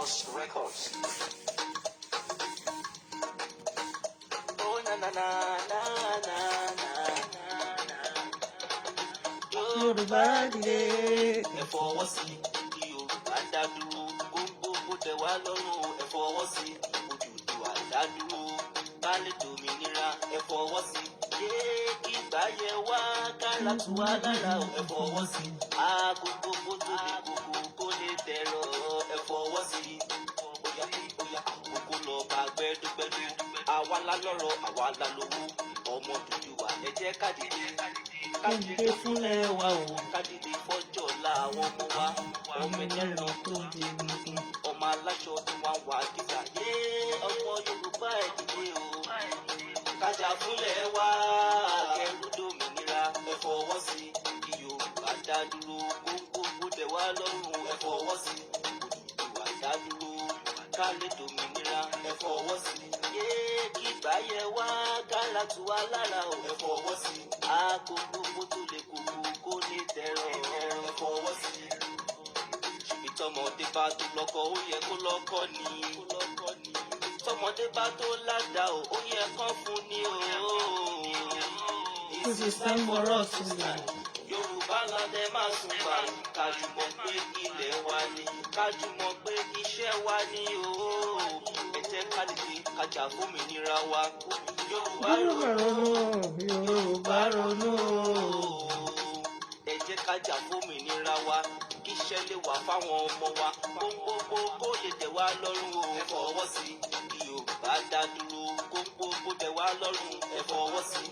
Famous Records. Oh na na na na na na na. Yorùbá dìde. Ẹ fọwọ́ sí Yorùbá dá dúró. Gbogbo tẹ́ wá lọ́rùn ẹ fọwọ́ sí. Odùduwà dá dúró. Ká lè dòmìnira ẹ fọwọ́ sí. Kí gbáyé wá kálá tù wá lára ẹ fọwọ́ sí. Agogo tó lè kókó kó lè tẹ̀rọ ẹ fọwọ́ sí. Oya àkókò lọ bá gbẹ́dúgbẹ́dú. Àwa la lọ́rọ̀ àwa la lówó. Ọmọ Odùduwà ẹ jẹ́ ká dìde. Ká dìde fúnlẹ̀ wa o. Ká dìde fọ́jọ́ làwọn ọmọ wa. Ọmọ ẹlẹ́ran tó dé nìkan. Ọmọ aláṣọ tí wọ́n wà kíkà. Ọmọ Yorùbá ẹ dìde o. Kájà fúnlẹ̀ wá. Kẹrù dòmìnira ẹ fọwọ́ sí. Kí Yorùbá dá dúró. Gbogbo tẹ́ wá lọ́rùn ẹ fọwọ́ sí. Odùduwà dá dúró. Ká lè dòmìnira ẹ fọwọ́ sí. Kí gbáyé wá kálá tù wá lára ò ẹ fọwọ́ sí. Agogo tó lè kókó kó lè tẹ̀rọ ẹ fọwọ́ sí. Ìtọ́mọdé bá tó lọ́kọ ó yẹ kó lọ́kọ ni. Tọ́mọdé bá tó ládàá ó yẹ kán fún ni o. This is time for us to learn. Yorùbá ládẹ máa sùn bá. Kájùmọ̀ pé ilẹ̀ wa ni. Kájùmọ̀ pé iṣẹ́ wa ni o. Ẹ jẹ́ ká dìde kájà fómìnira wa. Yorùbá ronú. Yorùbá ronú. Ẹ jẹ́ kájà fómìnira wa. Kíṣẹ́ lè wà fáwọn ọmọ wa. Gbogbo kó lè tẹ̀ wá lọ́rùn o. Ẹ fọwọ́ sí. Kí Yorùbá dá dúró. Gbogbo tẹ̀ wá lọ́rùn. Ẹ fọwọ́ sí.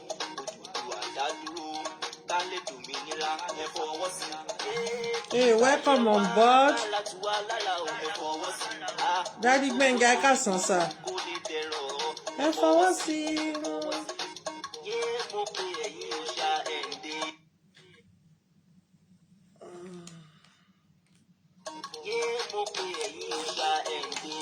Odùduwà dá dúró. Ká lè dòmìnira ẹ fọwọ́ sí. Hey, welcome on board. Daddy Gbenga ẹ káàsán sà. Ẹ fọwọ́ sí. Mo pe ẹ̀yin òòṣà ẹ̀ǹdè. Mo pe ẹ̀yin òòṣà ẹ̀ǹdè.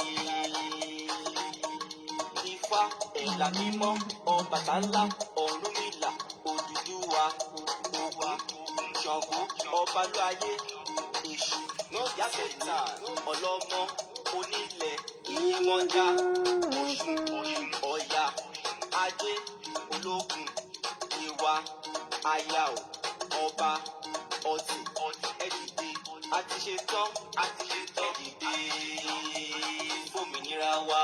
Ifá ẹ̀là mímọ́ Ọbàtálá Ọ̀rúnmìlà Odùduwà Ògún Ṣàngó Ọbalúayé Èṣù Yáfẹ̀tà Ọlọ́mọ Onílẹ̀ Ìyímọ́já Ọ̀ṣun Ọya Ajé Ológun Ìwà Àyàó Ọba Ọ̀tìn ẹ̀dìdè àti ṣetán ẹ̀dìdè fòmìnira wa.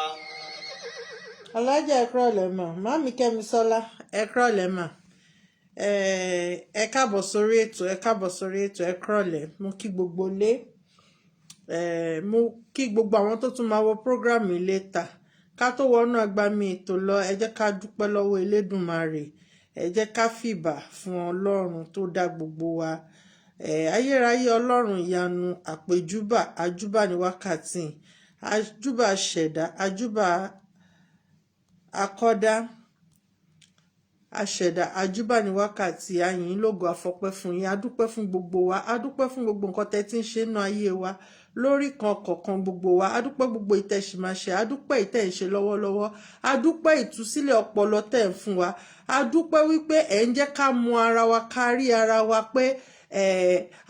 Alájà ẹ kúrọ̀lẹ́ mà, Màámi Kẹ́misọ́lá ẹ kúrọ̀lẹ́ mà. Ẹ káàbọ̀ sórí ètò ẹ kúrọ̀lẹ́. Mo kí gbogbo lé. Mo kí gbogbo àwọn tó tún máa wo prógrámù létà. Ká tó wọnú agbami ètò lọ, ẹ jẹ́ ká dúpẹ́ lọ́wọ́ Elédùmarè. Ẹ jẹ́ ká fìbà fún Ọlọ́run tó dá gbogbo wa. Ayérayé Ọlọ́run ìyanu àpèjúbà àjúbà ní wákàtí. Àjúbà ṣẹ̀dá, àjúbà akọ́dá, aṣẹ̀dá, àjúbà ní wákàtí. Àyìn lógo àfọpẹ́ fún yín. Adúpẹ́ fún gbogbo wa. Adúpẹ́ fún gbogbo nǹkan tẹ́ tí ń ṣe nínú ayé wa. Lórí kan kọ̀ọ̀kan gbogbo wa. Adúpẹ́ gbogbo ìtẹ̀símáṣe. Adúpẹ́ ìtẹ̀ ń ṣe lọ́wọ́lọ́wọ́. Adúpẹ́ ìtúsílẹ̀ ọpọlọ tẹ́ ń fún wa. Adúpẹ́ wípé ẹ̀ ń jẹ́ ká mọ ara wa, ká rí ara wa pé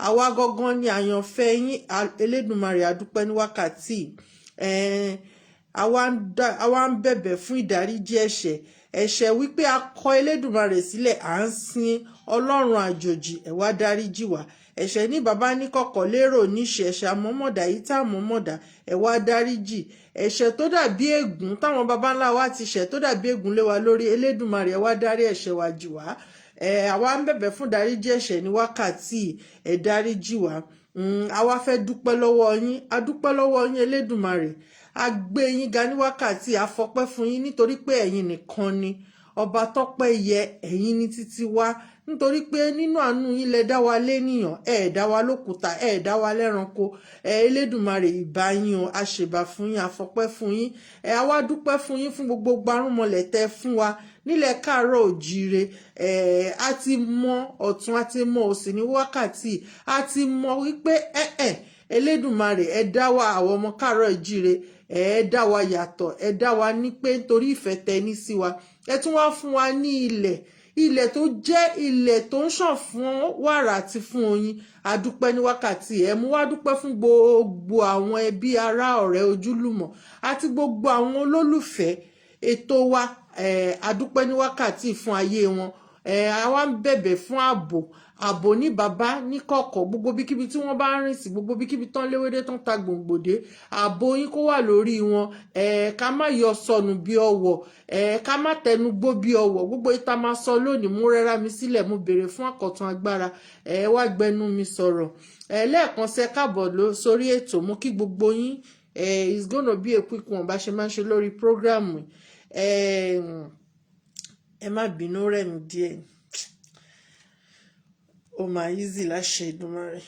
àwa gangan ni àyànfẹ́ yín. Elédùmarè adúpẹ́ ní wákàtí. Àwa ń bẹ̀bẹ̀ fún ìdáríjì ẹ̀ṣẹ̀ wípé a kọ Elédùmarè sílẹ̀, à ń sin Ọlọ́run àjòjì, ẹ wá dáríjì wá. Ẹ̀ṣẹ̀ ní bàbá ní kọ̀kọ̀ lérò níṣẹ́, ẹ̀ṣẹ̀ àmọ́mọ̀dá yìí tá àmọ́mọ̀dá, ẹ wá dáríjì. Ẹ̀ṣẹ̀ tó dàbí ègún táwọn baba ńlá wa ti ṣẹ̀ tó dàbí ègún lé wa lórí, Elédùmarè ẹ wá dárí ẹ̀ṣẹ̀ wa jì wá. Àwa ń bẹ̀bẹ̀ fún ìdáríjì ẹ̀ṣẹ̀ ní wákàtí, ẹ dáríjì wá. Àwa fẹ́ dúpẹ́ lọ́wọ́ yín, a dúpẹ́ lọ́wọ́ yín Elédùmarè. A gbé yín ga ní wákàtí, a fọpẹ́ fún yín nítorí pé ẹ̀yin nìkan ni ọba tọ́pẹ́ yẹ, ẹ̀yin ní títí wá. Nítorí pé nínú àánú yín lẹ dá wa lénìyàn, ẹ dá wa lókúta, ẹ dá wa lẹ́ranko. Elédùmarè ìbà yín o, a ṣèbà fún yín, a fọpẹ́ fún yín. A wá dúpẹ́ fún yín fún gbogbo gbarúmọlẹ̀ tẹ́ fún wa nílẹ̀ káàárọ̀ òjíire. A ti mọ ọ̀tún, a ti mọ òsì ní wákàtí. A ti mọ wípé Elédùmarè ẹ dá wa àwọn ọmọ káàárọ̀ òjíire. Ẹ dá wa yàtọ̀, ẹ dá wa ní pé nítorí ìfẹ́ tẹ́ ní sí wa. Ẹ tún wá fún wa ní ilẹ̀ tó jẹ́ ilẹ̀ tó ń ṣàn fún wàrà àti fún oyin adúpẹ́ ní wákàtí ẹ̀ mú wá dúpẹ́ fún gbogbo àwọn ẹbí ará ọ̀rẹ́ ojúlùmọ̀ àti gbogbo àwọn olólùfẹ́ ètò wa adúpẹ́ ní wákàtí fún ayé wọn àwa ń bẹ̀bẹ̀ fún ààbò ní bàbá ní kọ̀kọ̀ gbogbo bíkíbi tí wọ́n bá ń rìn sí gbogbo bíkíbi tán léwédé tán ta gbòǹgbòdé ààbò yín kó wà lórí wọn ká má yọ sọnù bí ọwọ̀ ká má tẹnu gbó bí ọwọ̀ gbogbo ìta máa sọ lónìí mú rẹ́ra mi sílẹ̀ mo béèrè fún àkọ̀tun agbára wá gbẹnu mi sọ̀rọ̀ lẹ́ẹ̀kan ṣe káàbọ̀ sórí ètò mo kí gbogbo yín it's gonna be a quick one bá ṣe máa ń ṣe lórí program ẹ má bínú rẹ̀ mí díẹ̀ ó máa easy láṣẹ Èdùmàrè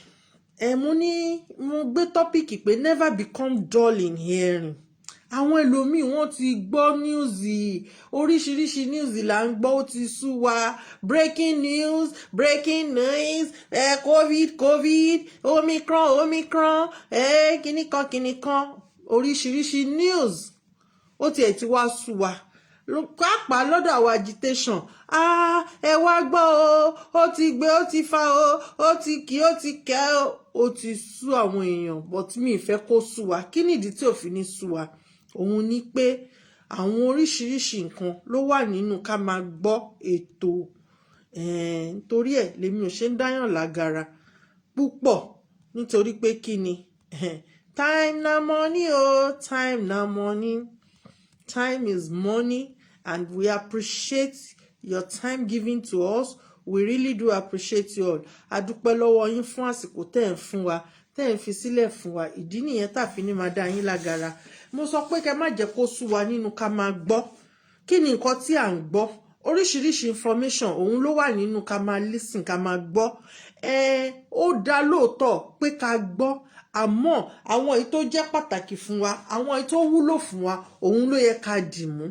mo gbé tọ́pìkì pé never become dull in hearing àwọn ẹlòmíì wọ́n ti gbọ́ níùsì oríṣiríṣi níùsì là ń gbọ́ ó ti sú wa breaking news covid omicron kìnìkan oríṣiríṣi news ó tiẹ̀ ti wá sú wa pàápàá lọ́dọ̀ àwọn agitation ẹ wá gbọ́ ó ti gbé ó ti fa ó ti kì ó ti kẹ́ ó ti sú àwọn èèyàn but mi ìfẹ́ kó sú wa kí nìdí tí ò fi ní sú wa òun ni pé àwọn oríṣiríṣi nǹkan ló wà nínú ká máa gbọ́ ètò nítorí ẹ̀ lèmi ò ṣe ń dáyàn lágara púpọ̀ nítorí pé kí ni time na money time na money time is money and we appreciate your time given to us we really do appreciate you all adúpẹ́ lọ́wọ́ yín fún àsìkò tẹ́ ẹ̀ ń fún wa tẹ́ ẹ̀ ń fi sílẹ̀ fún wa ìdí nìyẹn tàfi ní máa dá yín lágara mo sọ pé kẹ́ má jẹ́ kó sú wa nínú ká máa gbọ́ kí ni nǹkan tí à ń gbọ́ oríṣiríṣi information òun ló wà nínú ká máa listen ká máa gbọ́ ó dá lóòótọ́ pé ká gbọ́ àmọ́ àwọn èyí tó jẹ́ pàtàkì fún wa àwọn èyí tó wúlò fún wa òun ló yẹ ká dì mú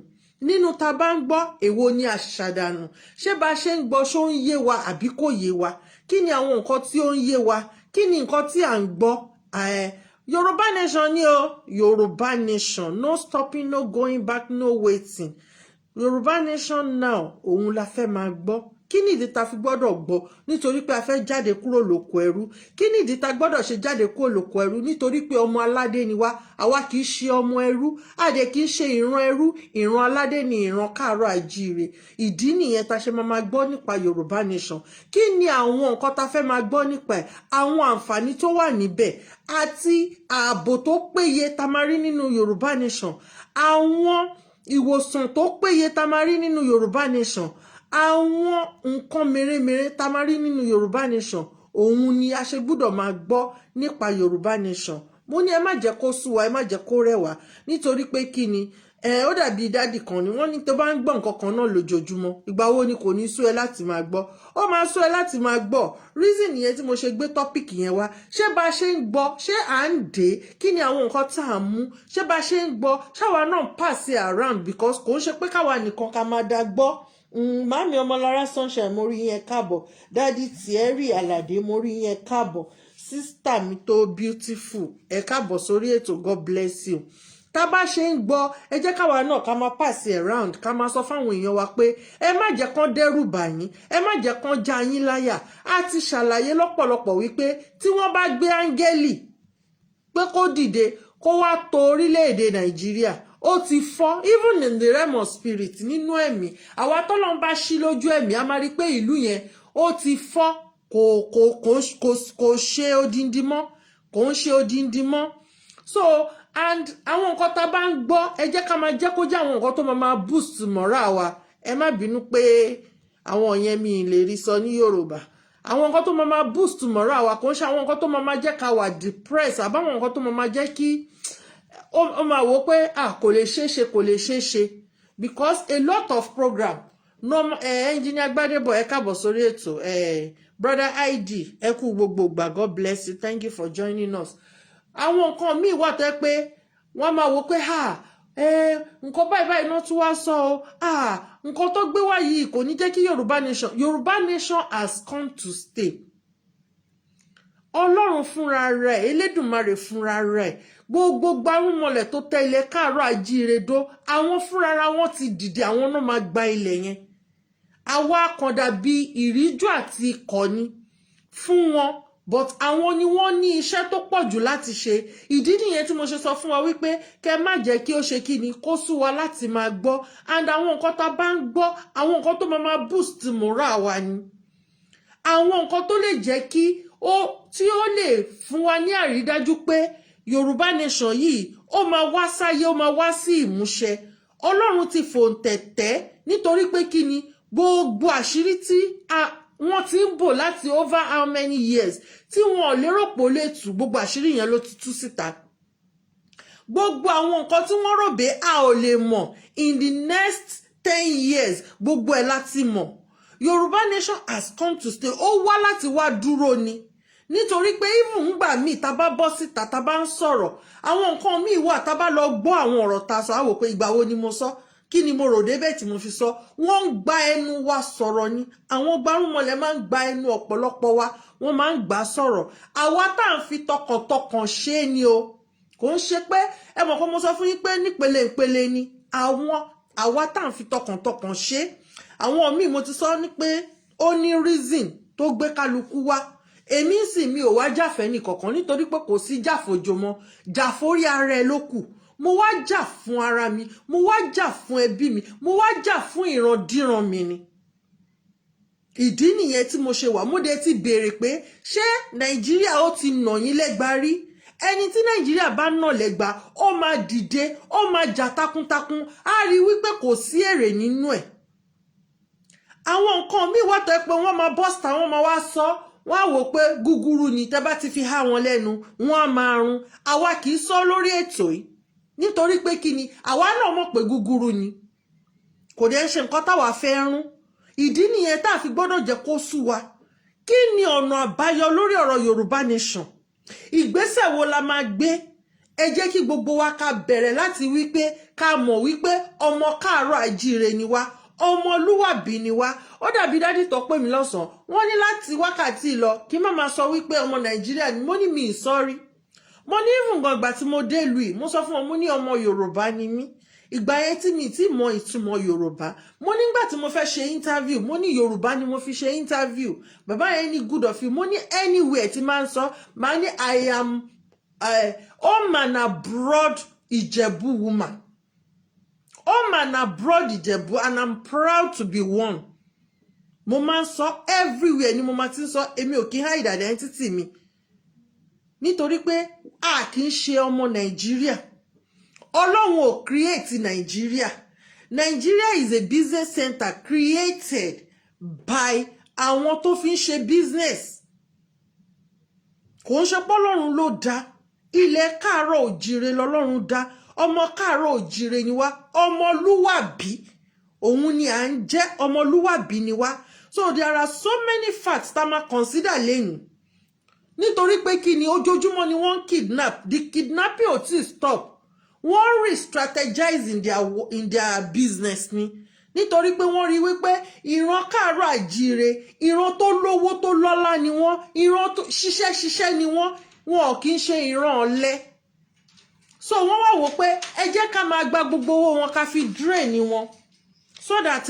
nínú tá bá ń gbọ́ èwo ni àṣàdànù ṣé bá ṣe ń gbọ́ ṣó ń yé wa àbí kò yé wa kí ni àwọn nǹkan tí ó ń yé wa kí ni nǹkan tí à ń gbọ́ Yorùbá nation ni o Yorùbá nation no stopping no going back no waiting Yorùbá nation now òun la fẹ́ máa gbọ́ kí ni ìdí ta fi gbọ́dọ̀ gbọ́ nítorí pé a fẹ́ jáde kúrò lóko ẹrú kí ni ìdí ta gbọ́dọ̀ ṣe jáde kúrò lóko ẹrú nítorí pé ọmọ aládé ni wá àwa kì í ṣe ọmọ ẹrú àdè kì í ṣe ìran ẹrú ìran aládé ni ìran káàárọ̀ àjíire ìdí nìyẹn ta ṣe máa gbọ́ nípa Yorùbá nation kí ni àwọn nǹkan ta fẹ́ máa gbọ́ nípa ẹ̀ àwọn àǹfààní tó wà níbẹ̀ àti ààbò tó péye ta máa rí nínú Yorùbá nation àwọn ìwòsàn tó péye ta máa rí nínú Yorùbá nation àwọn nǹkan mèremère tá máa rí nínú Yorùbá nation òun ni a ṣe gbọ́dọ̀ máa gbọ́ nípa Yorùbá nation mo ní ẹ má jẹ́ kó sú wa ẹ má jẹ́ kó rẹ̀ wá nítorí pé kí ni ó dàbí dádì kan ni wọ́n ní tó bá ń gbọ́ nǹkan kan náà lójoojúmọ́ ìgbà wo ni kò ní sú ẹ láti máa gbọ́ ó máa sú ẹ láti máa gbọ́ reason yẹn tí mo ṣe gbé tọ́pìkì yẹn wá ṣé bá a ṣe ń gbọ́ ṣé à ń dé kí ni àwọn nǹkan tá à ń mú ṣé bá a ṣe ń gbọ́ ṣáwa náà pass it around because kò ń ṣe pé káwa nìkan ká máa dá gbọ́ màámi ọmọlára sunshine mo rí yẹn káàbọ̀ dádì Thierry Aládé mo rí yẹn káàbọ̀ sísítà mi tó beautiful ẹ káàbọ̀ sórí ètò God bless you tá bá ṣe ń gbọ́ ẹ jẹ́ káwa náà ká máa pass it around ká máa sọ fáwọn èèyàn wa pé ẹ má jẹ́ kán dẹ́rù bà yín ẹ má jẹ́ kán já yín láyà á ti ṣàlàyé lọ́pọ̀lọpọ̀ wípé tí wọ́n bá gbé áńgẹ́lì pé kó dìde kó wá tò orílẹ̀-èdè Nàìjíríà ó ti fọ́ even in the realm of spirit nínú ẹ̀mí àwa tọ́lọ́n bá ṣí lójú ẹ̀mí a máa rí pé ìlú yẹn ó ti fọ́ kò ṣe odindi mọ́ kò ń ṣe odindi mọ́ so and àwọn nǹkan tá a bá ń gbọ́ ẹ jẹ́ ká máa jẹ́ kó jẹ́ àwọn nǹkan tó máa boost moral wa ẹ má bínú pé àwọn yẹn mi lè rí sọ ní Yorùbá àwọn nǹkan tó máa boost moral wa kò ń ṣe àwọn nǹkan tó máa jẹ́ ká wà depressed àbáwọn nǹkan tó máa jẹ́ kí ó máa wò pé kò lè ṣeé ṣe because a lot of program engineer Gbádébọ̀ ẹ káàbọ̀ sórí ètò brother ID ẹ kú gbogbo ìgbà God bless you thank you for joining us àwọn nǹkan míì wà tó pé wọ́n máa wò pé nǹkan báyìí náà tún wá sọ nǹkan tó gbé wá yìí kò ní jẹ́ kí Yorùbá nation has come to stay Ọlọ́run fúnra rẹ̀ Elédùmarè fúnra rẹ̀ gbogbo gbárùmọ̀lẹ̀ tó tẹ ilẹ̀ káàárọ̀ àjíire dó àwọn fúnra wọn ti dìde àwọn náà máa gba ilẹ̀ yẹn àwa kan dàbí ìríjú àti ìkọ́ni fún wọn, but àwọn ni wọ́n ní iṣẹ́ tó pọ̀ jù láti ṣe. Ìdí nìyẹn tí mo ṣe sọ fún wa wípé kẹ́ má jẹ́ kí ó ṣe kí ni kó sú wa láti máa gbọ́, and àwọn nǹkan tá a bá ń gbọ́, àwọn nǹkan tó máa boost moral wa ni, àwọn nǹkan tó lè jẹ́ kí tí ó lè fún wa ní àrídájú pé Yorùbá nation yìí ó máa wá sáyé, ó máa wá sí ìmúṣẹ. Ọlọ́run ti fòǹtẹ̀tẹ̀ nítorí pé kí ni gbogbo àṣírí tí wọ́n ti ń bò láti over how many years tí wọn ò lérò pé ó lè tú, gbogbo àṣírí yẹn ló ti tú síta. Gbogbo àwọn nǹkan tí wọ́n rò pé a ò lè mọ̀ in the next 10 years, gbogbo ẹ̀ láti mọ̀. Yorùbá nation has come to stay. Ó wá láti wá dúró ni. Nítorí pé even ńgbà míì tá bá bọ́ síta tá bá ń sọ̀rọ̀, àwọn nǹkan míì wà tá bá lọ gbọ́ àwọn ọ̀rọ̀ tá sọ, á wò pé ìgbà wo ni mo sọ, kí ni mo rò débẹ̀ tí mo fi sọ. Wọ́n ń gba ẹnu wa sọ̀rọ̀ ni. Àwọn gbárùmọ̀lẹ̀ máa ń gba ẹnu ọ̀pọ̀lọpọ̀ wa, wọ́n máa ń gbà sọ̀rọ̀. Àwa tá à ń fi tọkàntọkàn ṣe ni o. Kò ń ṣe pé ẹ mọ̀ pé mo sọ fún yín pé nípele ìpele ni. Àwa tá à ń fi tọkàntọkàn ṣe. Àwọn míì mo ti sọ ní pé ó ní reason tó gbé kálukú wá. Èmi sì mi ò wá jàfẹ́ ní kankan nítorí pé kò sí jàfòjò mọ́, jàforí ara ẹ ló kù. Mo wá jà fún ara mi, mo wá jà fún ẹbí mi, mo wá jà fún ìrandíran mi ni. Ìdí nìyẹn tí mo ṣe wà. Mo dé ti béèrè pé ṣé Nàìjíríà ó ti nà yín lẹ́gba rí? Ẹni tí Nàìjíríà bá nà lẹ́gba, ó máa dìde, ó máa jà takuntakun, á rí wípé kò sí èrè nínú ẹ̀. Àwọn nǹkan míì wà tó pé wọ́n máa bọ́sítà, wọ́n máa wá sọ, wọ́n á wò pé gúgúrú ni, tẹ́ bá ti fi há wọn lẹ́nu, wọ́n á máa run. Àwa kì í sọ lórí ètò yìí nítorí pé kí ni àwa náà mọ̀ pé gúgúrú ni, kò dẹ̀ ń ṣe nǹkan táwa fẹ́ rún. Ìdí nìyẹn tá a fi gbọ́dọ̀ jẹ́ kó sú wa. Kí ni ọ̀nà àbáyọ lórí ọ̀rọ̀ Yorùbá nation? Ìgbésẹ̀ wo la máa gbé? Ẹ jẹ́ kí gbogbo wa ká bẹ̀rẹ̀ láti wípé ká mọ̀ wípé ọmọ káàárọ̀ àjíire ni wá, ọmọlúwàbí ni wá. Ó dàbí dádì tó pè mí lọ́sàn-án, wọ́n ní láti wákàtí lọ kí má máa sọ wípé ọmọ Nàìjíríà ni. Mo ní mi sorry. Mo ní ìfúngàn ìgbà tí mo dé ìlú yìí, mo sọ fún wọn, mo ní ọmọ Yorùbá ni mí. Ìgbà yẹn tí mi ti mọ ìtumọ̀ Yorùbá, mo nígbà tí mo fẹ́ ṣe interview, mo ní Yorùbá ni mo fi ṣe interview. Bàbá yẹn ní good of you. Mo ní anywhere tí máa ń sọ, máa ní I am home and abroad Ìjẹ̀bú woman. Home and abroad Ìjẹ̀bú, and I'm proud to be one. Mo máa ń sọ everywhere ni mo máa ti ń sọ, èmi ò kí hide identity mi. Nítorí pé a kì í ṣe ọmọ Nàìjíríà. Ọlọ́run ò create Nigeria. Nigeria is a business center created by àwọn tó fi ń ṣe business. Kò ń ṣe pé Ọlọ́run ló dá. Ilẹ̀ káàárọ̀ òjìrè lọ́lọ́run dá. Ọmọ káàárọ̀ òjìrè ni wá. Ọmọlúwàbí. Òun ni à ń jẹ́, ọmọlúwàbí ni wá. So there are so many facts tá máa consider lẹ́yìn. Nítorí pé kí ni ojoojúmọ́ ni wọ́n kidnap. The kidnapping ò tí stop. Wọ́n re-strategize in their business ni. Nítorí pé wọ́n rí wípé ìran káàárọ̀ àjíire, ìran tó lówó tó lọ́lá ni wọ́n, ìran tó ṣiṣẹ́ ni wọ́n ò kí ń ṣe ìran ọ̀lẹ. So wọ́n wá wò pé ẹ jẹ́ ká máa gba gbogbo owó wọn ká fi drain ni wọn. So that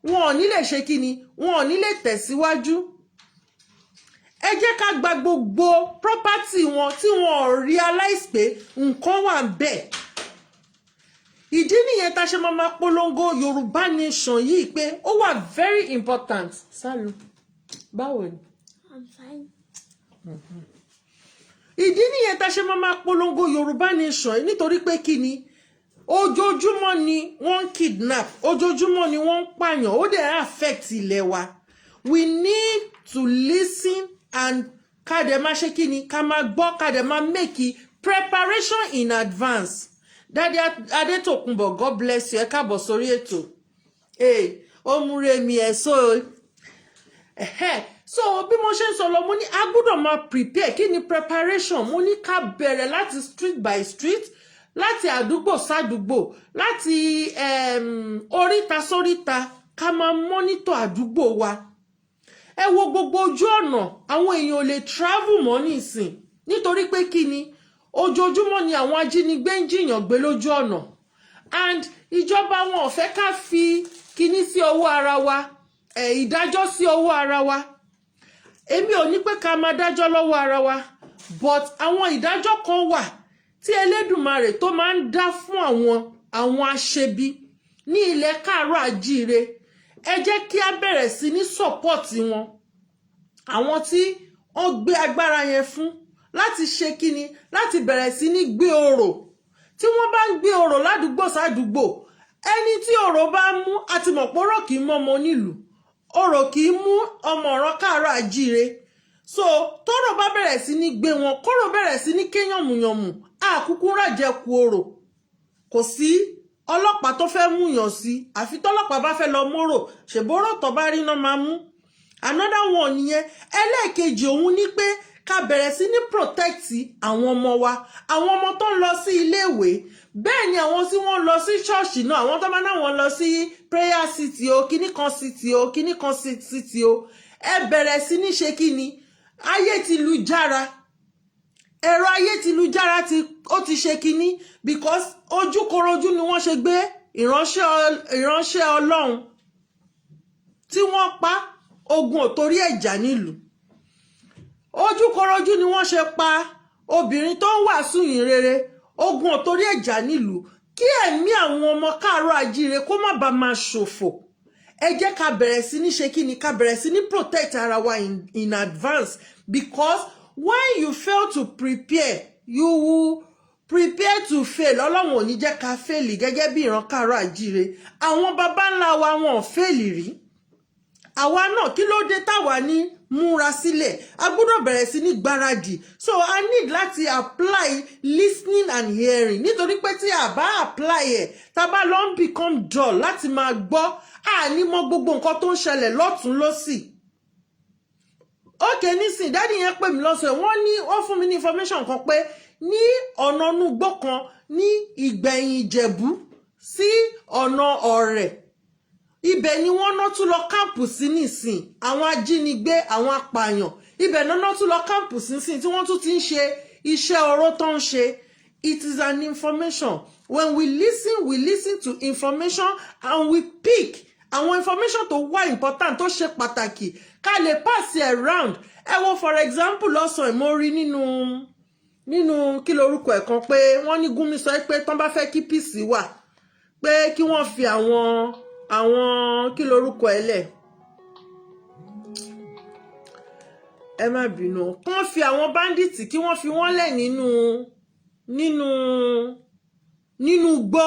wọn ò ní lè ṣe kí ni, wọn ò ní lè tẹ̀síwájú. Ẹ jẹ́ ká gba gbogbo property wọn tí wọn ò realize pé nǹkan wà ńbẹ̀. Ìdí nìyẹn tá ṣe máa polongo Yorùbá nation yìí pé ó wà very important. Salu, báwo ni? I'm fine. Ìdí nìyẹn tá ṣe máa polongo Yorùbá nation yìí nítorí pé kí ni ojoojúmọ́ ni wọ́n kidnap, ojoojúmọ́ ni wọ́n pààyàn, ó dẹ̀ affect ilẹ̀ wa. We need to listen and ká dẹ̀ máa ṣe kí ni, ká máa gbọ́, ká dẹ̀ máa make preparation in advance. Daddy Adetokunbo, God bless you. Ẹ káàbọ̀ sórí ètò. Ó múre mi ẹ̀ so. So bí mo ṣe ń sọ lọ, mo ní a gbọ́dọ̀ máa prepare. Kí ni preparation? Mo ní ká bẹ̀rẹ̀ láti street by street, láti àdúgbò sádùgbò, láti oríta sóríta, ká máa monitor àdúgbò wa. Ẹ wo gbogbo ojú ọ̀nà, àwọn èèyàn ò lè travel mọ́ nísìn. Nítorí pé kí ni? Ojoojúmọ́ ni àwọn ajínigbé ń jiyàn gbé lójú ọ̀nà. And ìjọba wọn ò fẹ́ ká fi kíní sí ọwọ́ ara wa. ìdájọ́ sí ọwọ́ ara wa. Èmi ò ní pé ká máa dájọ́ lọ́wọ́ ara wa, but àwọn ìdájọ́ kan wà tí Elédùmarè tó máa ń dá fún àwọn aṣebi ní ilẹ̀ káàárọ̀ àjíire. Ẹ jẹ́ kí a bẹ̀rẹ̀ sí ní support wọn. Àwọn tí wọ́n gbé agbára yẹn fún láti ṣe kíni, láti bẹ̀rẹ̀ sí ní gbé orò. Tí wọ́n bá ń gbé orò ládùúgbò sádùúgbò, ẹni tí orò bá mú àti mọ̀ pé orò kì í mọ́ ọmọ onílùú, orò kì í mú ọmọ ọ̀ràn káàárọ̀ àjíire. So tọ́rọ̀ bá bẹ̀rẹ̀ sí ní gbé wọn, kóró bẹ̀rẹ̀ sí ní kéyànmùyànmù, àkúkú rájẹkù orò. Kò sí ọlọ́pàá tó fẹ́ mú yàn sí, àfi tọ́lọ́pàá bá fẹ́ lọ mórò, ṣèbórò tó bá rí náà máa mú. Another one nìyẹn. Ẹlẹ́ẹ̀kejì òun ní pé ká bẹ̀rẹ̀ sí ní protect àwọn ọmọ wa, àwọn ọmọ tó ń lọ sí iléèwé. Bẹ́ẹ̀ ni àwọn tí wọ́n lọ sí ṣọ́ọ̀ṣì náà, àwọn tó máa náà wọ́n lọ sí prayer city o, kíní kan city o, kíní kan city o. Ẹ bẹ̀rẹ̀ sí ní ṣe kíni, ayé ti lu jára. Ẹ̀rọ ayé ti lu jára ó ti ṣe kíní, because ojúkorojú ni wọ́n ṣe gbé ìránṣẹ́ Ọlọ́run tí wọ́n pa. Ogun ò torí ẹ̀jà nílùú. Ojúkorojú ni wọ́n ṣe pa obìnrin tó ń wàásù yìn rere. Ogun ò torí ẹ̀jà nílùú. Kí ẹ̀mí àwọn ọmọ káàárọ̀ àjíire kó má bàa máa ṣòfò. Ẹ jẹ́ ká bẹ̀rẹ̀ sí ní ṣe kíni, ká bẹ̀rẹ̀ sí ní protect ara wa in advance, because when you fail to prepare, you will prepare to fail. Ọlọ́run ò ní jẹ́ ká fail gẹ́gẹ́ bí ìran káàárọ̀ àjíire. Àwọn baba ńlá wa wọn ò fail rí. Àwa náà kí ló dé táwa ní múra sílẹ̀? A gbọ́dọ̀ bẹ̀rẹ̀ sí ní gbáradì. So I need láti apply listening and hearing. Nítorí pé tí a bá apply ẹ̀, tá bá lọ ń become dull láti máa gbọ́, a ní mọ gbogbo nǹkan tó ń ṣẹlẹ̀ lọ́tún lósì. Okay, nísìn dáàdì yẹn pè mí lọ́sọ̀, wọ́n fún mi ní information kan pé ní ọ̀nà nugbó kan ní Ìgbẹ̀yìn Ìjẹ̀bú sí ọ̀nà Ọ̀rẹ̀. Ibẹ̀ ni wọ́n ná tún lọ káàmpù sí nísìn, àwọn ajínigbé, àwọn apààyàn. Ibẹ̀ náà tún lọ káàmpù sí nísìn tí wọ́n tún ti ń ṣe iṣẹ́ oró tó ń ṣe. It is an information. When we listen to information and we pick àwọn information tó wà important, tó ṣe pàtàkì, ká lè pass it around. Ẹ wo for example lọ́sàn mo rí nínú kí lorúkọ ẹ̀ kan pé wọ́n ní Gúnmi sọ pé tán bá fẹ́ kí peace wà, pé kí wọ́n fi àwọn kí lorúkọ ẹ̀ lẹ̀. Ẹ má bínú. Kán fi àwọn bandits kí wọ́n fi wọ́n lẹ̀ nínú igbó.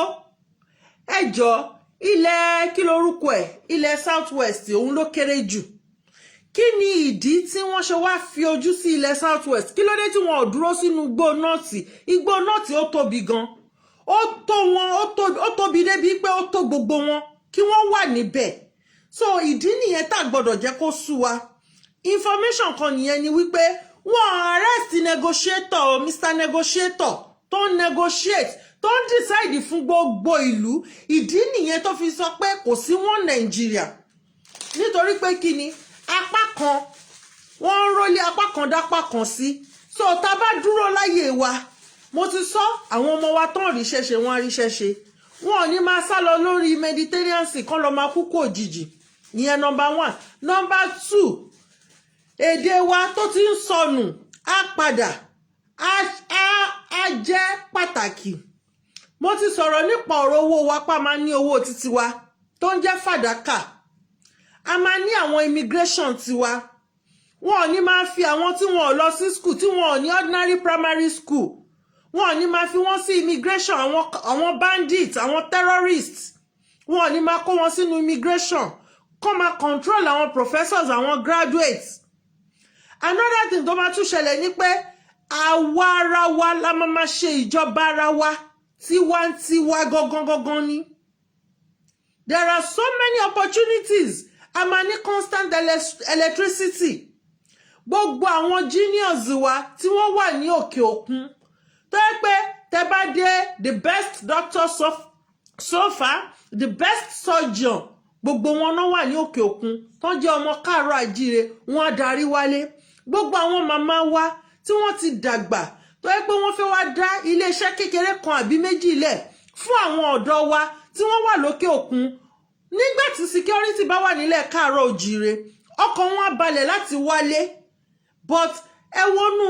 Ẹ jọ̀ọ́, ilẹ̀ kí lorúkọ ẹ̀, ilẹ̀ Southwest òun ló kéré jù. Kí ni ìdí tí wọ́n ṣe wá fi ojú sí ilẹ̀ Southwest? Kí ló dé tí wọ́n ò dúró sínú igbó nọ́ọ̀tì? Igbó nọ́ọ̀tì ó tóbi gan. Ó tóbi débi pé ó tó gbogbo wọn kí wọ́n wà níbẹ̀. So ìdí nìyẹn tá gbọ́dọ̀ jẹ́ kó sú wa. Information kan nìyẹn ni wípé wọ́n arrest negotiator, Mr. Negotiator tó ń negotiate, tó ń decide fún gbogbo ìlú. Ìdí nìyẹn tó fi sọ pé kò sí wọn Nàìjíríà. Nítorí pé kí ni apá kan wọ́n ń rólé apá kan dápá kan sí. So tá bá dúró láyé wa, mo ti sọ àwọn ọmọ wa tán ríṣẹ́ ṣe, wọ́n ríṣẹ́ ṣe. Wọ́n ò ní máa sá lọ lórí Mediterranean Sea kán lọ máa kú kú òjijì. Ìyẹn number 1. Number 2, èdè wa tó ti ń sọnù á padà á jẹ́ pàtàkì. Mo ti sọ̀rọ̀ nípa ọ̀rọ̀ owó wa, pa máa ní owó títí wa tó ń jẹ́ fàdákà. A máa ní àwọn immigration tiwa. Wọ́n ò ní máa fi àwọn tí wọ́n ò lọ sí school, tí wọ́n ò ní ordinary primary school. Wọ́n ò ní máa fi wọ́n sí immigration, àwọn bandits, àwọn terrorists. Wọ́n ò ní máa kó wọn sínú immigration. Kó máa control àwọn professors, àwọn graduates. Another thing tó máa tún ṣẹlẹ̀ ni pé àwa ara wa la máa ṣe ìjọba ara wa, tiwantiwa gangan ni. There are so many opportunities. A máa ní constant electricity. Gbogbo àwọn genius wa tí wọ́n wà ní òkè òkun. Tó yẹ pé tẹ́ bá dé, the best doctor so far, the best surgeon, gbogbo wọn náà wà ní òkè òkun. Tó jẹ́ ọmọ káàárọ̀ àjíire, wọ́n á darí wálé. Gbogbo àwọn màmá wa tí wọ́n ti dàgbà, tó yẹ pé wọ́n fẹ́ wá dá iléeṣẹ́ kékeré kan àbí méjì lẹ̀ fún àwọn ọ̀dọ́ wa tí wọ́n wà lókè òkun. nígbà tí security bá wà nílẹ̀ káàárọ̀ òjìire ọkàn wọn á balẹ̀ láti wálé but ẹ wọnú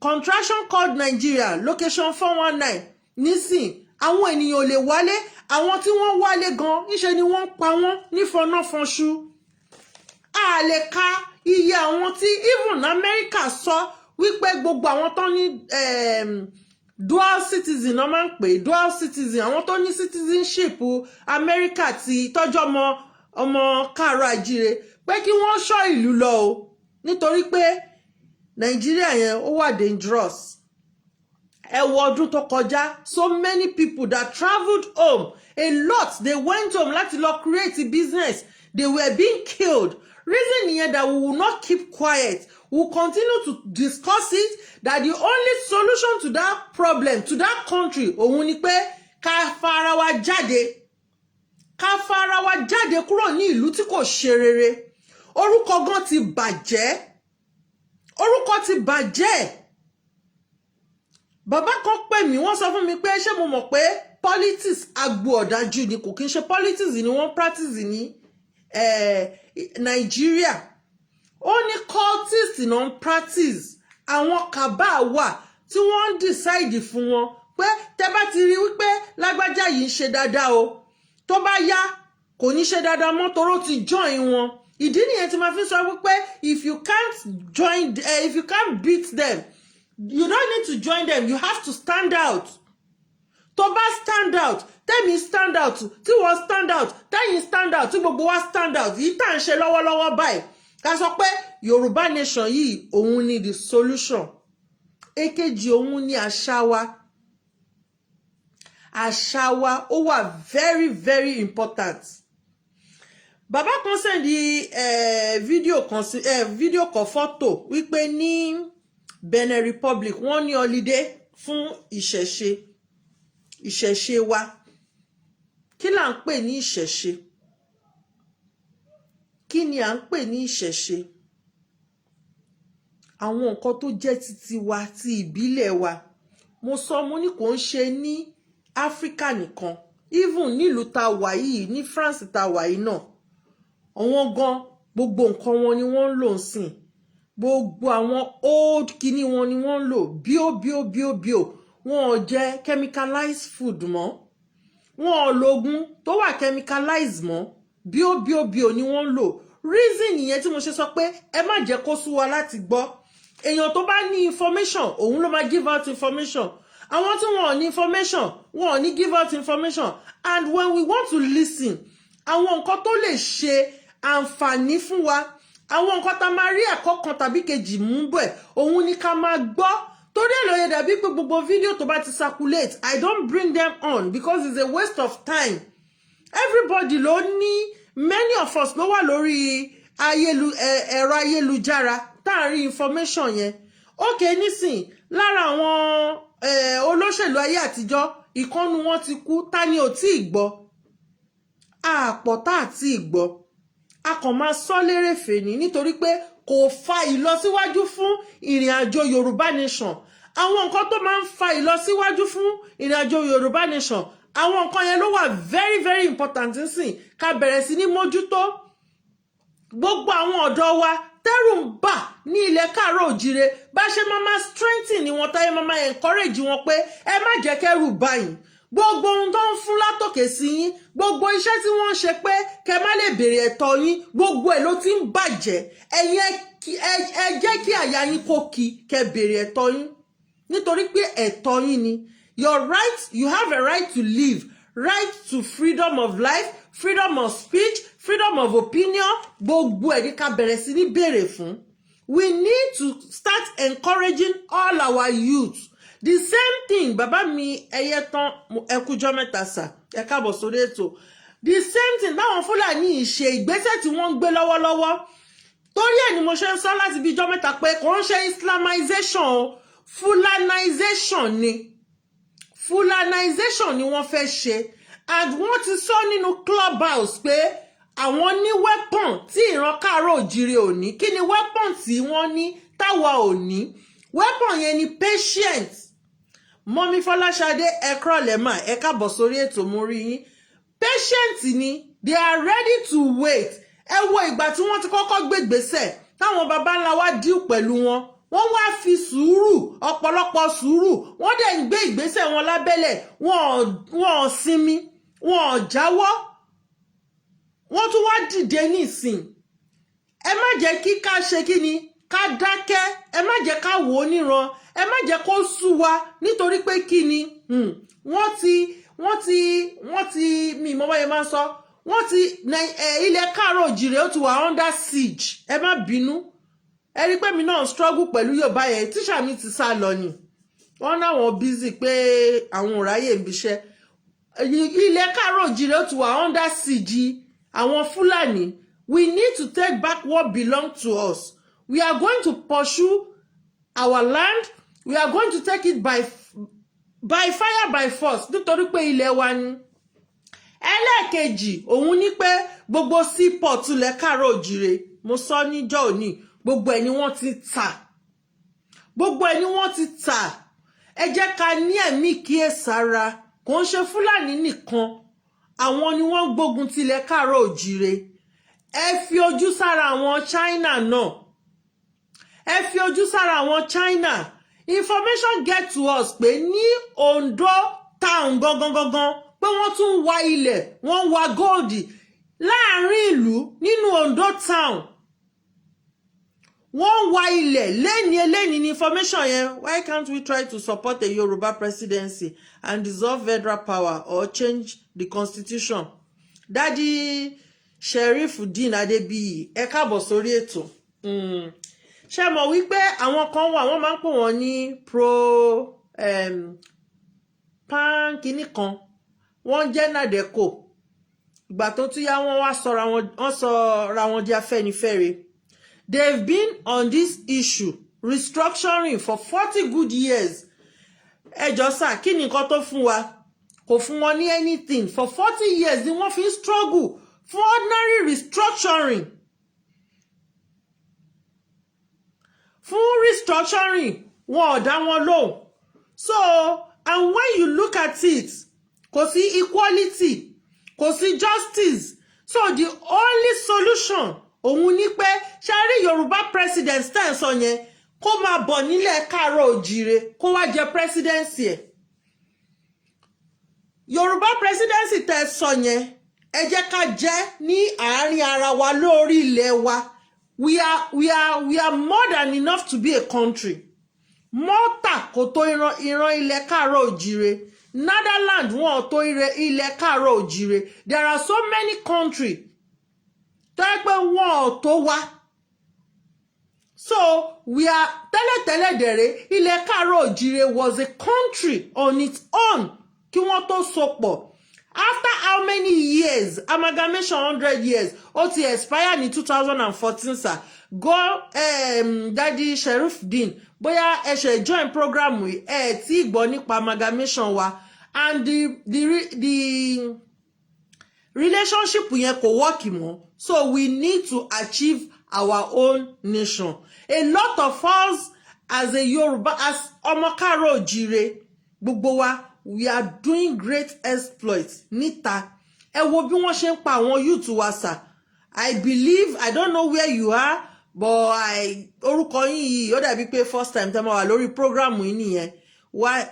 contraction called Nigeria location 419 nísìn àwọn ènìyàn ò lè wálé àwọn tí wọ́n wálé gan níṣe ni wọ́n pa wọ́n nífọ̀nàfọ̀nṣu a lè ka iye àwọn tí even America sọ wípé gbogbo àwọn tó ní dual citizen náà máa ń pè dual citizen àwọn tó ní citizenship America ti tọ́jọ́ ọmọ káàárọ̀ àjíire pé kí wọ́n ṣọ́ ìlú lọ o nítorí pé Nàìjíríà yẹn ó wà dangerous. Ẹ wo ọdún tó kọjá so many people that travelled home a lot they went home láti lọ create a business they were being killed. Reason here that we will not keep quiet. We will continue to discuss it that the only solution to that problem, to that country, òun ni pé ká fara wa jáde. Ká fara wa jáde kúrò ní ìlú tí kò ṣe rere. Orúkọ gan ti bàjẹ́. Orúkọ ti bàjẹ́. Bàbá kan pè mí, wọ́n sọ fún mi pé ṣé mo mọ̀ pé politics agbo ọ̀dájú ni kò kí n ṣe politics ni wọ́n practice ní Nigeria. Ó ní cultists náà practice àwọn kàbá wà tí wọ́n decide fún wọn pé tẹ́ bá ti rí wípé lágbájá yìí ń ṣe dáadáa o tó bá yá kò ní ṣe dáadáa mọ́ toró ti join wọn. Ìdí nìyẹn tí ma fi sọ wípé if you can't beat them you don't need to join them, you have to stand out. Tó bá stand out, tẹ́mi stand out, tí wọ́n stand out, tẹ́yin stand out, tí gbogbo wa stand out, yìí tá ń ṣe lọ́wọ́lọ́wọ́ báyìí. Ká sọ pé Yorùbá nation yìí òun ni the solution. Èkejì òun ni àṣà wa. Àṣà wa ó wà very very important. Bàbá kan send video kan photo wípé ní Benin Republic wọ́n ní holiday fún ìṣẹ̀ṣe wa. Kí là ń pè ní ìṣẹ̀ṣe? Kí ni à ń pè ní ìṣẹ̀ṣe? Àwọn nǹkan tó jẹ́ titi wa ti ìbílẹ̀ wa. Mo sọ mo ní kò ń ṣe ní Áfríkà nìkan. Even nílùú tá wà yìí ní France tá wà yìí náà. Àwọn gan gbogbo nǹkan wọn ni wọ́n ń lò ńsìn. Gbogbo àwọn old kini wọn ni wọ́n ń lò bio. Wọn ò jẹ chemicalized food mọ́. Wọn ò lògùn tó wà chemicalized mọ́. Bio ni wọ́n ń lò. Reason nìyẹn tí mo ṣe sọ pé ẹ má jẹ́ kó sú wa láti gbọ́. Èèyàn tó bá ní information òun ló máa give out information. Àwọn tí wọn ò ní information wọn ò ní give out information. And when we want to listen, àwọn nǹkan tó lè ṣe àǹfààní fún wa, àwọn nǹkan tá máa rí ẹ̀kọ́ kan tàbí kejì mú bẹ̀, òun ni ká máa gbọ́. Torí ẹ̀ ló yẹ dàbí pé gbogbo fídíò tó bá ti circulate, I don't bring them on because it's a waste of time. Everybody ló ní, many of us ló wà lórí ẹ̀rọ ayélujára tá à ń rí information yẹn. Okay, nísìn lára àwọn olóṣèlú ayé àtijọ́ ìkànnù wọn ti kú, ta ni ò tí ì gbọ́? Àpọ̀ tá àti ìgbọ́. A kàn máa sọ lérèfé ni nítorí pé kò fa ìlọsíwájú fún ìrìn àjò Yorùbá nation. Àwọn nǹkan tó máa ń fa ìlọsíwájú fún ìrìn àjò Yorùbá nation, àwọn nǹkan yẹn ló wà very very important nsìn ká bẹ̀rẹ̀ sí ní mójútó. Gbogbo àwọn ọ̀dọ́ wa tẹ́rù ń bà ní ilẹ̀ káàárọ̀ òjìire bá ṣe máa strengthen ni wọn táyé máa encourage wọn pé ẹ má jẹ́ kẹ́rù bà yín. Gbogbo ohun tó ń fún látòkè sí yín, gbogbo iṣẹ́ tí wọ́n ń ṣe pé kẹ́ má lè béèrè ẹ̀tọ́ yín, gbogbo ẹ̀ ló ti ń bàjẹ́. Ẹ̀yin ẹ jẹ́ kí àyà yín kó kí kẹ́ béèrè ẹ̀tọ́ yín. Nítorí pé ẹ̀tọ́ yín ni. Your right, you have a right to live, right to freedom of life, freedom of speech, freedom of opinion. Gbogbo ẹ̀ ní ká bẹ̀rẹ̀ sí ní béèrè fún. We need to start encouraging all our youth. The same thing, bàbá mi ẹyẹ tán ẹkújọ́ mẹ́ta sà, ẹ káàbọ̀ sórí ètò. The same thing báwọn Fúlàní ṣe ìgbésẹ̀ tí wọ́n ń gbé lọ́wọ́lọ́wọ́. Torí ẹ̀ ni mo ṣe ń sọ láti bí ijọ́ mẹ́ta pé kò ń ṣe Islamization o, Fulanization ni. Fulanization ni wọ́n fẹ́ ṣe. And wọ́n ti sọ nínú clubhouse pé àwọn ní weapon tí ìran káàárọ̀ òjìire ò ní. Kí ni weapon tí wọ́n ní táwa ò ní? Weapon yẹn ni patience. Mọ́mí Fọláṣadé ẹ kúrọ̀lẹ́ mà, ẹ káàbọ̀ sórí ètò mo rí yín. patient ni, they are ready to wait. Ẹ wo ìgbà tí wọ́n ti kọ́kọ́ gbé ìgbésẹ̀ táwọn baba ńlá wa deal pẹ̀lú wọn, wọ́n wá fi sùúrù, ọ̀pọ̀lọpọ̀ sùúrù, wọ́n dẹ̀ ń gbé ìgbésẹ̀ wọn lábẹ́lẹ̀, wọ́n sinmi, wọ́n jáwọ́, wọ́n tún wá dìde nísìn. Ẹ má jẹ́ kí ká ṣe kí ni, ká dákẹ́, ẹ má jẹ́ ká wò ó níran, ẹ má jẹ́ kó sú wa nítorí pé kí ni wọ́n ti mi mọ́ báyẹn máa ń sọ, wọ́n ti ilẹ̀ káàárọ̀ òjìrè ó ti wà under siege. Ẹ má bínú, ẹ rí pé mi náà struggle pẹ̀lú Yorùbá yẹn, tíṣà mi ti sá lọ ni, wọ́n náà wọ́n busy pé àwọn ò ráyè ń bíṣẹ́. Ilẹ̀ káàárọ̀ òjìrè ó ti wà under siege àwọn Fúlàní. We need to take back what belongs to us. We are going to pursue our land. We are going to take it by fire by force nítorí pé ilẹ̀ wa ni. Ẹlẹ́ẹ̀kejì òun ní pé gbogbo seaport ilẹ̀ káàárọ̀ òjìrè, mo sọ níjọ́ òní, gbogbo ẹ̀ ni wọ́n ti tà. Gbogbo ẹ̀ ni wọ́n ti tà. Ẹ jẹ́ ká ní ẹ̀mí kíyèsára, kò ń ṣe Fúlàní nìkan, àwọn ni wọ́n gbógun ti ilẹ̀ káàárọ̀ òjìrè. Ẹ fi ojú sára àwọn China náà. Ẹ fi ojú sára àwọn China. Information get to us pé ní Ondo town gangan pé wọ́n tún wá ilẹ̀, wọ́n wá gold láàrin ìlú nínú Ondo town. Wọ́n wá ilẹ̀ lẹ́ni ní information yẹn. Why can't we try to support a Yoruba presidency and dissolve federal power or change the constitution? Daddy Sherifuddin Adebiyi, ẹ káàbọ̀ sórí ètò. Ṣé mọ̀ wípé àwọn kan wà, wọ́n máa ń pè wọ́n ní pro pan kìíní kan, wọ́n jẹ́ nàdẹ́kò. Ìgbà tó tún yá wọ́n wá sọra wọn di Afẹ́nifẹ́re. They've been on this issue, restructuring, for 40 good years. Ẹ jọ̀ọ́ sà, kí ni nǹkan tó fún wa? Kò fún wọn ní anything. For 40 years ni wọ́n fi struggle for ordinary restructuring. Fún restructuring, wọn ò dá wọn lóhùn. So, and when you look at it, kò sí equality, kò sí justice. So the only solution òun ni pé ṣe rí Yorùbá president tẹ́ ń sọ yẹn kó máa bọ̀ nílẹ̀ káàárọ̀ òjìrè kó wá jẹ presidency ẹ̀. Yorùbá presidency tẹ́ sọ yẹn ẹ jẹ́ ká jẹ́ ní àárín ara wa lórí ilẹ̀ wa. We are more than enough to be a country. Malta kò tó ìran ilẹ̀ káàárọ̀ òjìrè. Netherlands wọn ò tó ilẹ̀ káàárọ̀ òjìrè. There are so many countries tó yẹ pé wọn ò tó wá. So we are tẹ́lẹ̀tẹ́lẹ̀ dẹ̀rẹ̀ ilẹ̀ káàárọ̀ òjìrè was a country on its own kí wọ́n tó sopọ̀. After how many years? Amalgamation 100 years. Ó ti expire ní 2014 sir. Go Daddy Sherifuddin, bóyá ẹ ṣe join program we tí gbọ́ nípa amalgamation wa, and the relationship yẹn kò work mọ́. So we need to achieve our own nation. A lot of us as a Yoruba, as ọmọ káàárọ̀ òjìrè, gbogbo wa, we are doing great exploits níta. Ẹ wo bí wọ́n ṣe ń pa àwọn youth wa sà. I believe, I don't know where you are, but orúkọ yín yìí ó dàbí pé first time tẹ́ máa wà lórí program yìí nìyẹn. Why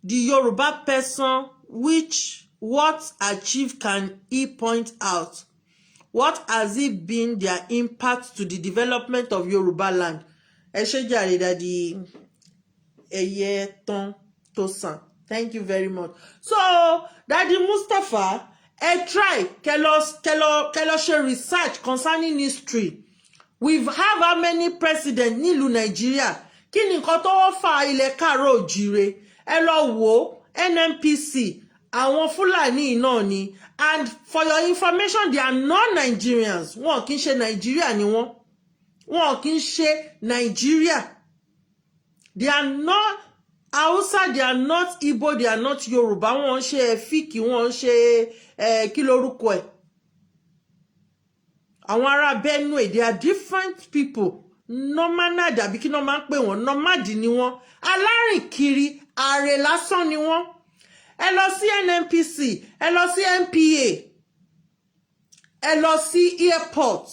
the Yoruba person what achieved can he point out? What has it been their impact to the development of Yoruba land? Ẹ ṣé jàre Daddy Ẹyẹtán Tosan. Thank you very much. So, Daddy Mustapha, try kẹ́ lọ ṣe research concerning history. We've have how many presidents nílùú Nigeria? Kí ni nǹkan tó fà ilẹ̀ káàárọ̀ òjìrè? Ẹ lọ wò NNPC, àwọn Fúlàní náà ni. And for your information, they are non-Nigerians. Wọn kì í ṣe Nigeria ni wọ́n. Wọn kì í ṣe Nigeria. They are not Hausa, they are not Igbo, they are not Yoruba. Wọ́n ṣe Efiki, wọ́n ṣe kí lorúkọ ẹ̀. Àwọn ará Benue, they are different people. Nomad àbí kí ló máa ń pè wọ́n, nomad ni wọ́n. Alárìnkiri, ààrẹ lásán ni wọ́n. Ẹ lọ sí NNPC, ẹ lọ sí NPA. ẹ lọ sí airport.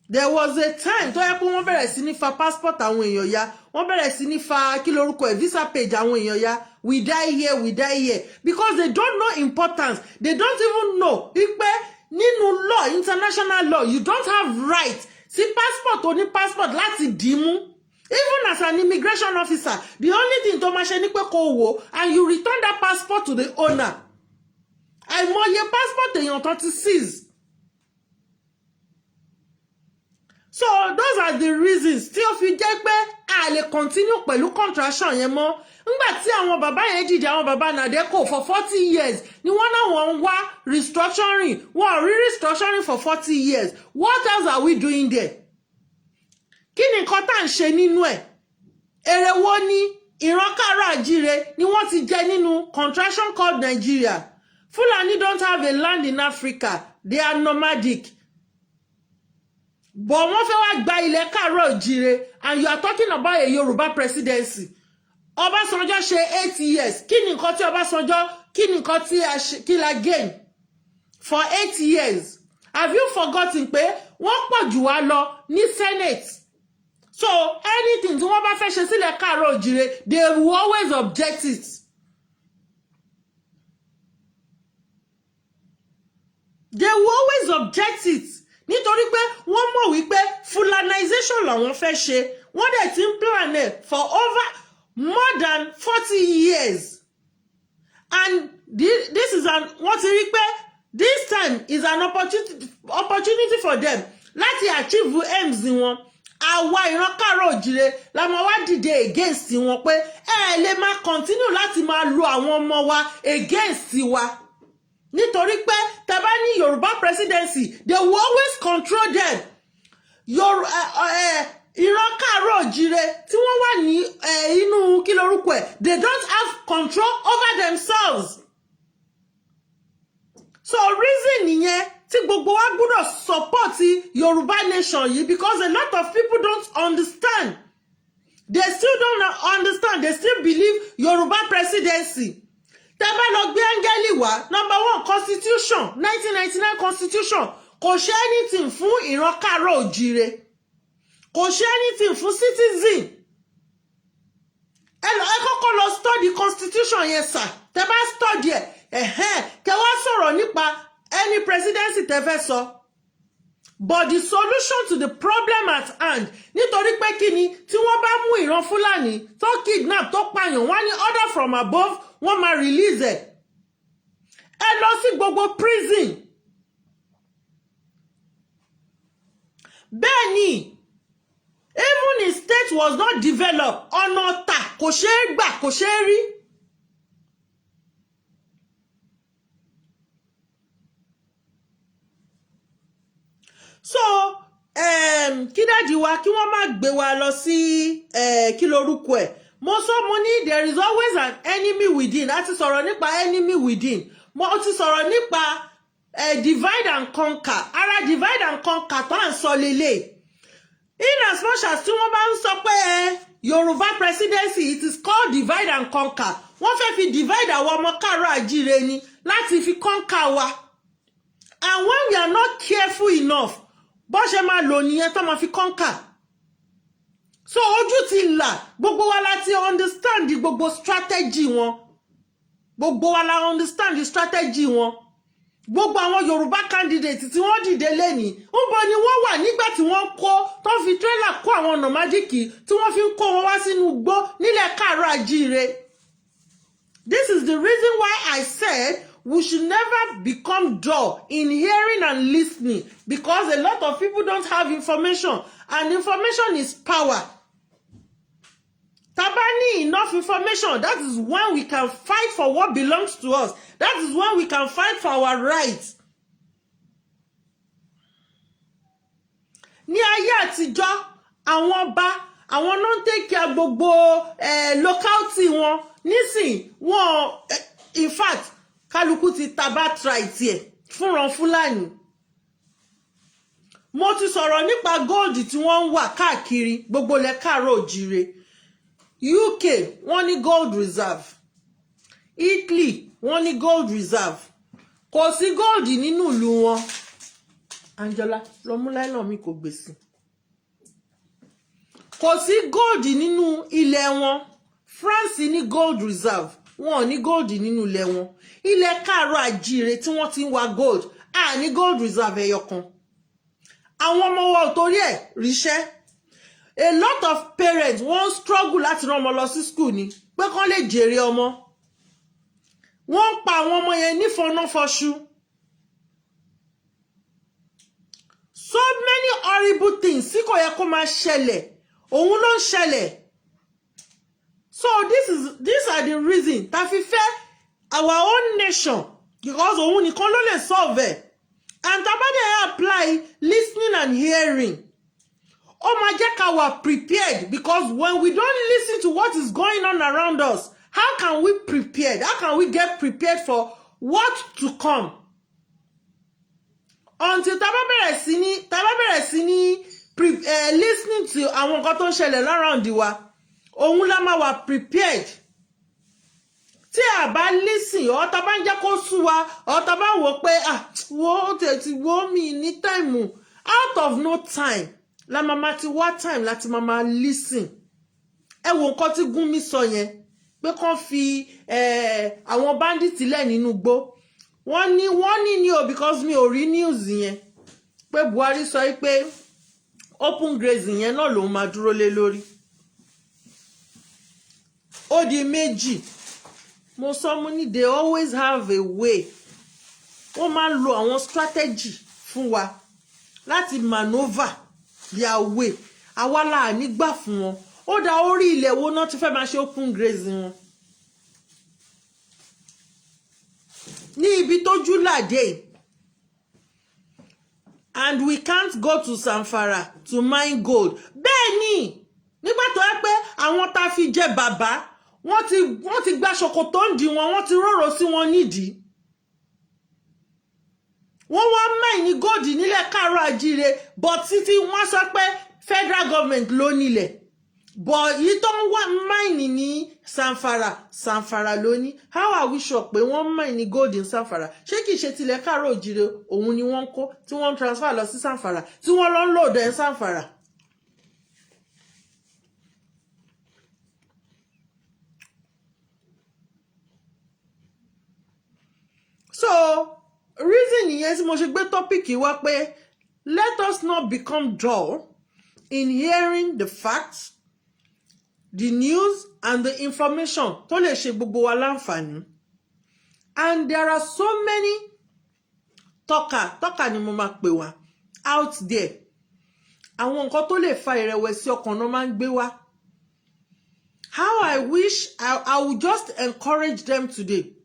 There was a time tó yẹ pé wọ́n bẹ̀rẹ̀ sí ní fa passport àwọn èèyàn ya, wọ́n bẹ̀rẹ̀ sí ní fa kí lorúkọ ẹ̀ visa page àwọn èèyàn ya. We die here because they don't know importance. They don't even know wípé nínú law, international law, you don't have right sí passport tó ní passport láti dìímú. Even as an immigration officer, the only thing tó máa ṣe ni pé kó wò and you return that passport to the owner. Àìmọye passport èèyàn tó ti seize. So those are the reasons tí ó fi jẹ́ pé a lè continue pẹ̀lú contraction yẹn mọ́. Nígbà tí àwọn bàbá yẹn dìde, àwọn bàbá Nàdẹ́kò for 40 years ni wọ́n náà wọ́n ń wá restructuring. Wọ́n rí restructuring for 40 years. What else are we doing there? Kí ni nǹkan tá à ń ṣe nínú ẹ̀? Èrè wo ni ìran Káàárọ̀-Oòjíire ni wọ́n ti jẹ nínú contraction called Nigeria? Fulani don't have a land in Africa. They are nomadic. But wọ́n fẹ́ wá gba ilẹ̀ Káàárọ̀-Oòjíire and you are talking about a Yoruba presidency. Ọbásanjọ́ ṣe 8 years. Kí ni nǹkan tí Ọbásanjọ́, kí ni nǹkan tí kí la gain for 8 years? Have you forgotten pé wọ́n pọ̀ jù wá lọ ní Senate? So anything tí wọ́n bá fẹ́ ṣe sílẹ̀ Káàárọ̀-Oòjíire, they will always object it. They will always object it. Nítorí pé wọ́n mọ̀ wípé Fulanization làwọn fẹ́ ṣe. Wọ́n dẹ̀ ti ń plan it for over more than 40 years. And this is an wọ́n ti rí pé this time is an opportunity for them láti achieve aims wọn. Àwa ìran Káàárọ̀-Oòjíire la máa wá dìde against wọn pé ẹ lè máa continue láti máa lo àwọn ọmọ wa against wa. Nítorí pé tá bá ní Yorùbá presidency, they will always control them. Ìran Káàárọ̀-Oòjíire tí wọ́n wà ní inú kí lorúkọ ẹ̀, they don't have control over themselves. So reason nìyẹn tí gbogbo wa gbọ́dọ̀ support Yorùbá nation yìí, because a lot of people don't understand. They still don't understand. They still believe Yorùbá presidency. Tẹ́ bá lọ gbé áńgẹ́lì wá, number 1 constitution 1999 constitution kò ṣe anything fún ìran Káàárọ̀-Oòjíire, kò ṣe anything fún citizen. Ẹ kọ́kọ́ lọ study constitution yẹn sà. Tẹ́ bá study ẹ̀ kẹ́ wá sọ̀rọ̀ nípa any presidency tẹ́ fẹ́ sọ. But the solution to the problem at hand, nítorí pé kí ni tí wọ́n bá mú ìran Fúlàní tó kidnap tó pààyàn, wọ́n ní order from above, wọ́n máa release ẹ̀. Ẹ lọ sí gbogbo prison. Bẹ́ẹ̀ ni, even if state was not developed, ọ̀nà ọ̀tà kò ṣeé gbà, kò ṣeé rí. So kí dájú wa kí wọ́n má gbé wa lọ sí kí lorúkọ ẹ̀. Mo ní there is always an enemy within. A ti sọ̀rọ̀ nípa enemy within. Mo ti sọ̀rọ̀ nípa divide and conquer. Ara divide and conquer tó à ń sọ lélẹ̀. In as much as tí wọ́n bá ń sọ pé Yorùbá presidency, it is called divide and conquer. Wọ́n fẹ́ fi divide àwọn ọmọ Káàárọ̀-Oòjíire ni láti fi conquer wa. And when we are not careful enough, bó ṣe máa lò nìyẹn tó máa fi conquer. So ojú ti là, gbogbo wa la ti understand gbogbo strategy wọn. Gbogbo wa la understand the strategy wọn. Gbogbo àwọn Yorùbá candidate tí wọ́n dìde lẹ́ni, ńbo ni wọ́n wà nígbà tí wọ́n tó fi trailer kó àwọn nomadic tí wọ́n fi ń kó wọn wá sínú igbó nílẹ̀ Káàárọ̀-Oòjíire. This is the reason why I said we should never become dull in hearing and listening, because a lot of people don't have information, and information is power. Tabani enough information, that is when we can fight for what belongs to us. That is when we can fight for our rights. Ní ayé àtijọ́, àwọn ọba, àwọn non take care gbogbo locality wọn. Nísìn, wọn in fact, kálukú ti taba try tiẹ̀ fúnran Fúlàní. Mo ti sọ̀rọ̀ nípa gold tí wọ́n ń wà káàkiri gbogbo ilẹ̀ Káàárọ̀-Oòjíire. UK wọ́n ní gold reserve. Italy wọ́n ní gold reserve. Kò sí gold nínú ìlú wọn. Angela lọ mú láìlọ́n mi kò gbèsè. Kò sí gold nínú ilẹ̀ wọn. France ní gold reserve, wọn ò ní gold nínú ilẹ̀ wọn. Ilẹ̀ Káàárọ̀ Àjíire tí wọ́n ti ń wa gold, a ní gold reserve ẹyọ kan. Àwọn ọmọ wa ò torí ẹ̀ ríṣẹ́. A lot of parents wọ́n struggle láti rán ọmọ lọ sí school ni pé kán lè jèrè ọmọ. Wọ́n ń pa àwọn ọmọ yẹn nífọ̀nàfọ̀ṣù. So many horrible things tí kò yẹ kó máa ṣẹlẹ̀, òun ló ń ṣẹlẹ̀. So these are the reasons that we fẹ́ our own nation, because òun nìkan ló lè solve it. And tabade apply listening and hearing. Ó máa jẹ́ ká wà prepared, because when we don't listen to what is going on around us, how can we prepare? How can we get prepared for what to come? Until tá bá bẹ̀rẹ̀ sí ní listening to àwọn nǹkan tó ń ṣẹlẹ̀ around wa, òun la máa wà prepared. Tí a bá listen, or tá bá ń jẹ́ kó sú wa, or tá bá wò pé wo tètè wo mi ní time, out of no time la mama ti wá time láti mama listen. Ẹ wo nǹkan tí Gúnmi sọ yẹn pé kàn fi àwọn bandits lẹ̀ nínú igbó. Wọ́n ní ni o, because mi ò rí news yẹn pé Buhari sọ pé open grazing yẹn náà lòun máa dúró lé lórí. Ó di méjì. Mo sọ mo ní they always have a way. Wọ́n máa ń lo àwọn strategy fún wa láti maneuver their way. Àwa la nígbà fún wọn. Ó dá orí ilẹ̀ wo náà ti fẹ́ máa ṣe open grazing wọn. Ní ibi tójú làdé. And we can't go to Zamfara to mine gold. Bẹ́ẹ̀ ni, nígbà tó yẹ pé àwọn tá fi jẹ bàbá, wọ́n ti gba ṣòkòtò ń di wọn, wọ́n ti rorò sí wọn nídìí. Wọ́n wá mine gold nílẹ̀ Káàárọ̀ Àjíire, but títí wọ́n sọ pé federal government ló nílẹ̀. But yìí tó ń wá mine ní Zamfara ló ní. How are we sure pé wọ́n mine gold in Zamfara? Ṣé kìí ṣe tilẹ̀ Káàárọ̀ Àjíire òun ni wọ́n kó tí wọ́n transfer lọ sí Zamfara tí wọ́n lọ ń load ẹ̀ Zamfara? So reason nìyẹn tí mo ṣe gbé topic wá pé let us not become dull in hearing the facts, the news and the information tó lè ṣe gbogbo wa láǹfààní. And there are so many talker ni mo máa pè wá out there. Àwọn nǹkan tó lè fa ìrẹ̀wẹ̀sì ọkàn náà máa ń gbé wá. How I wish I would just encourage them today.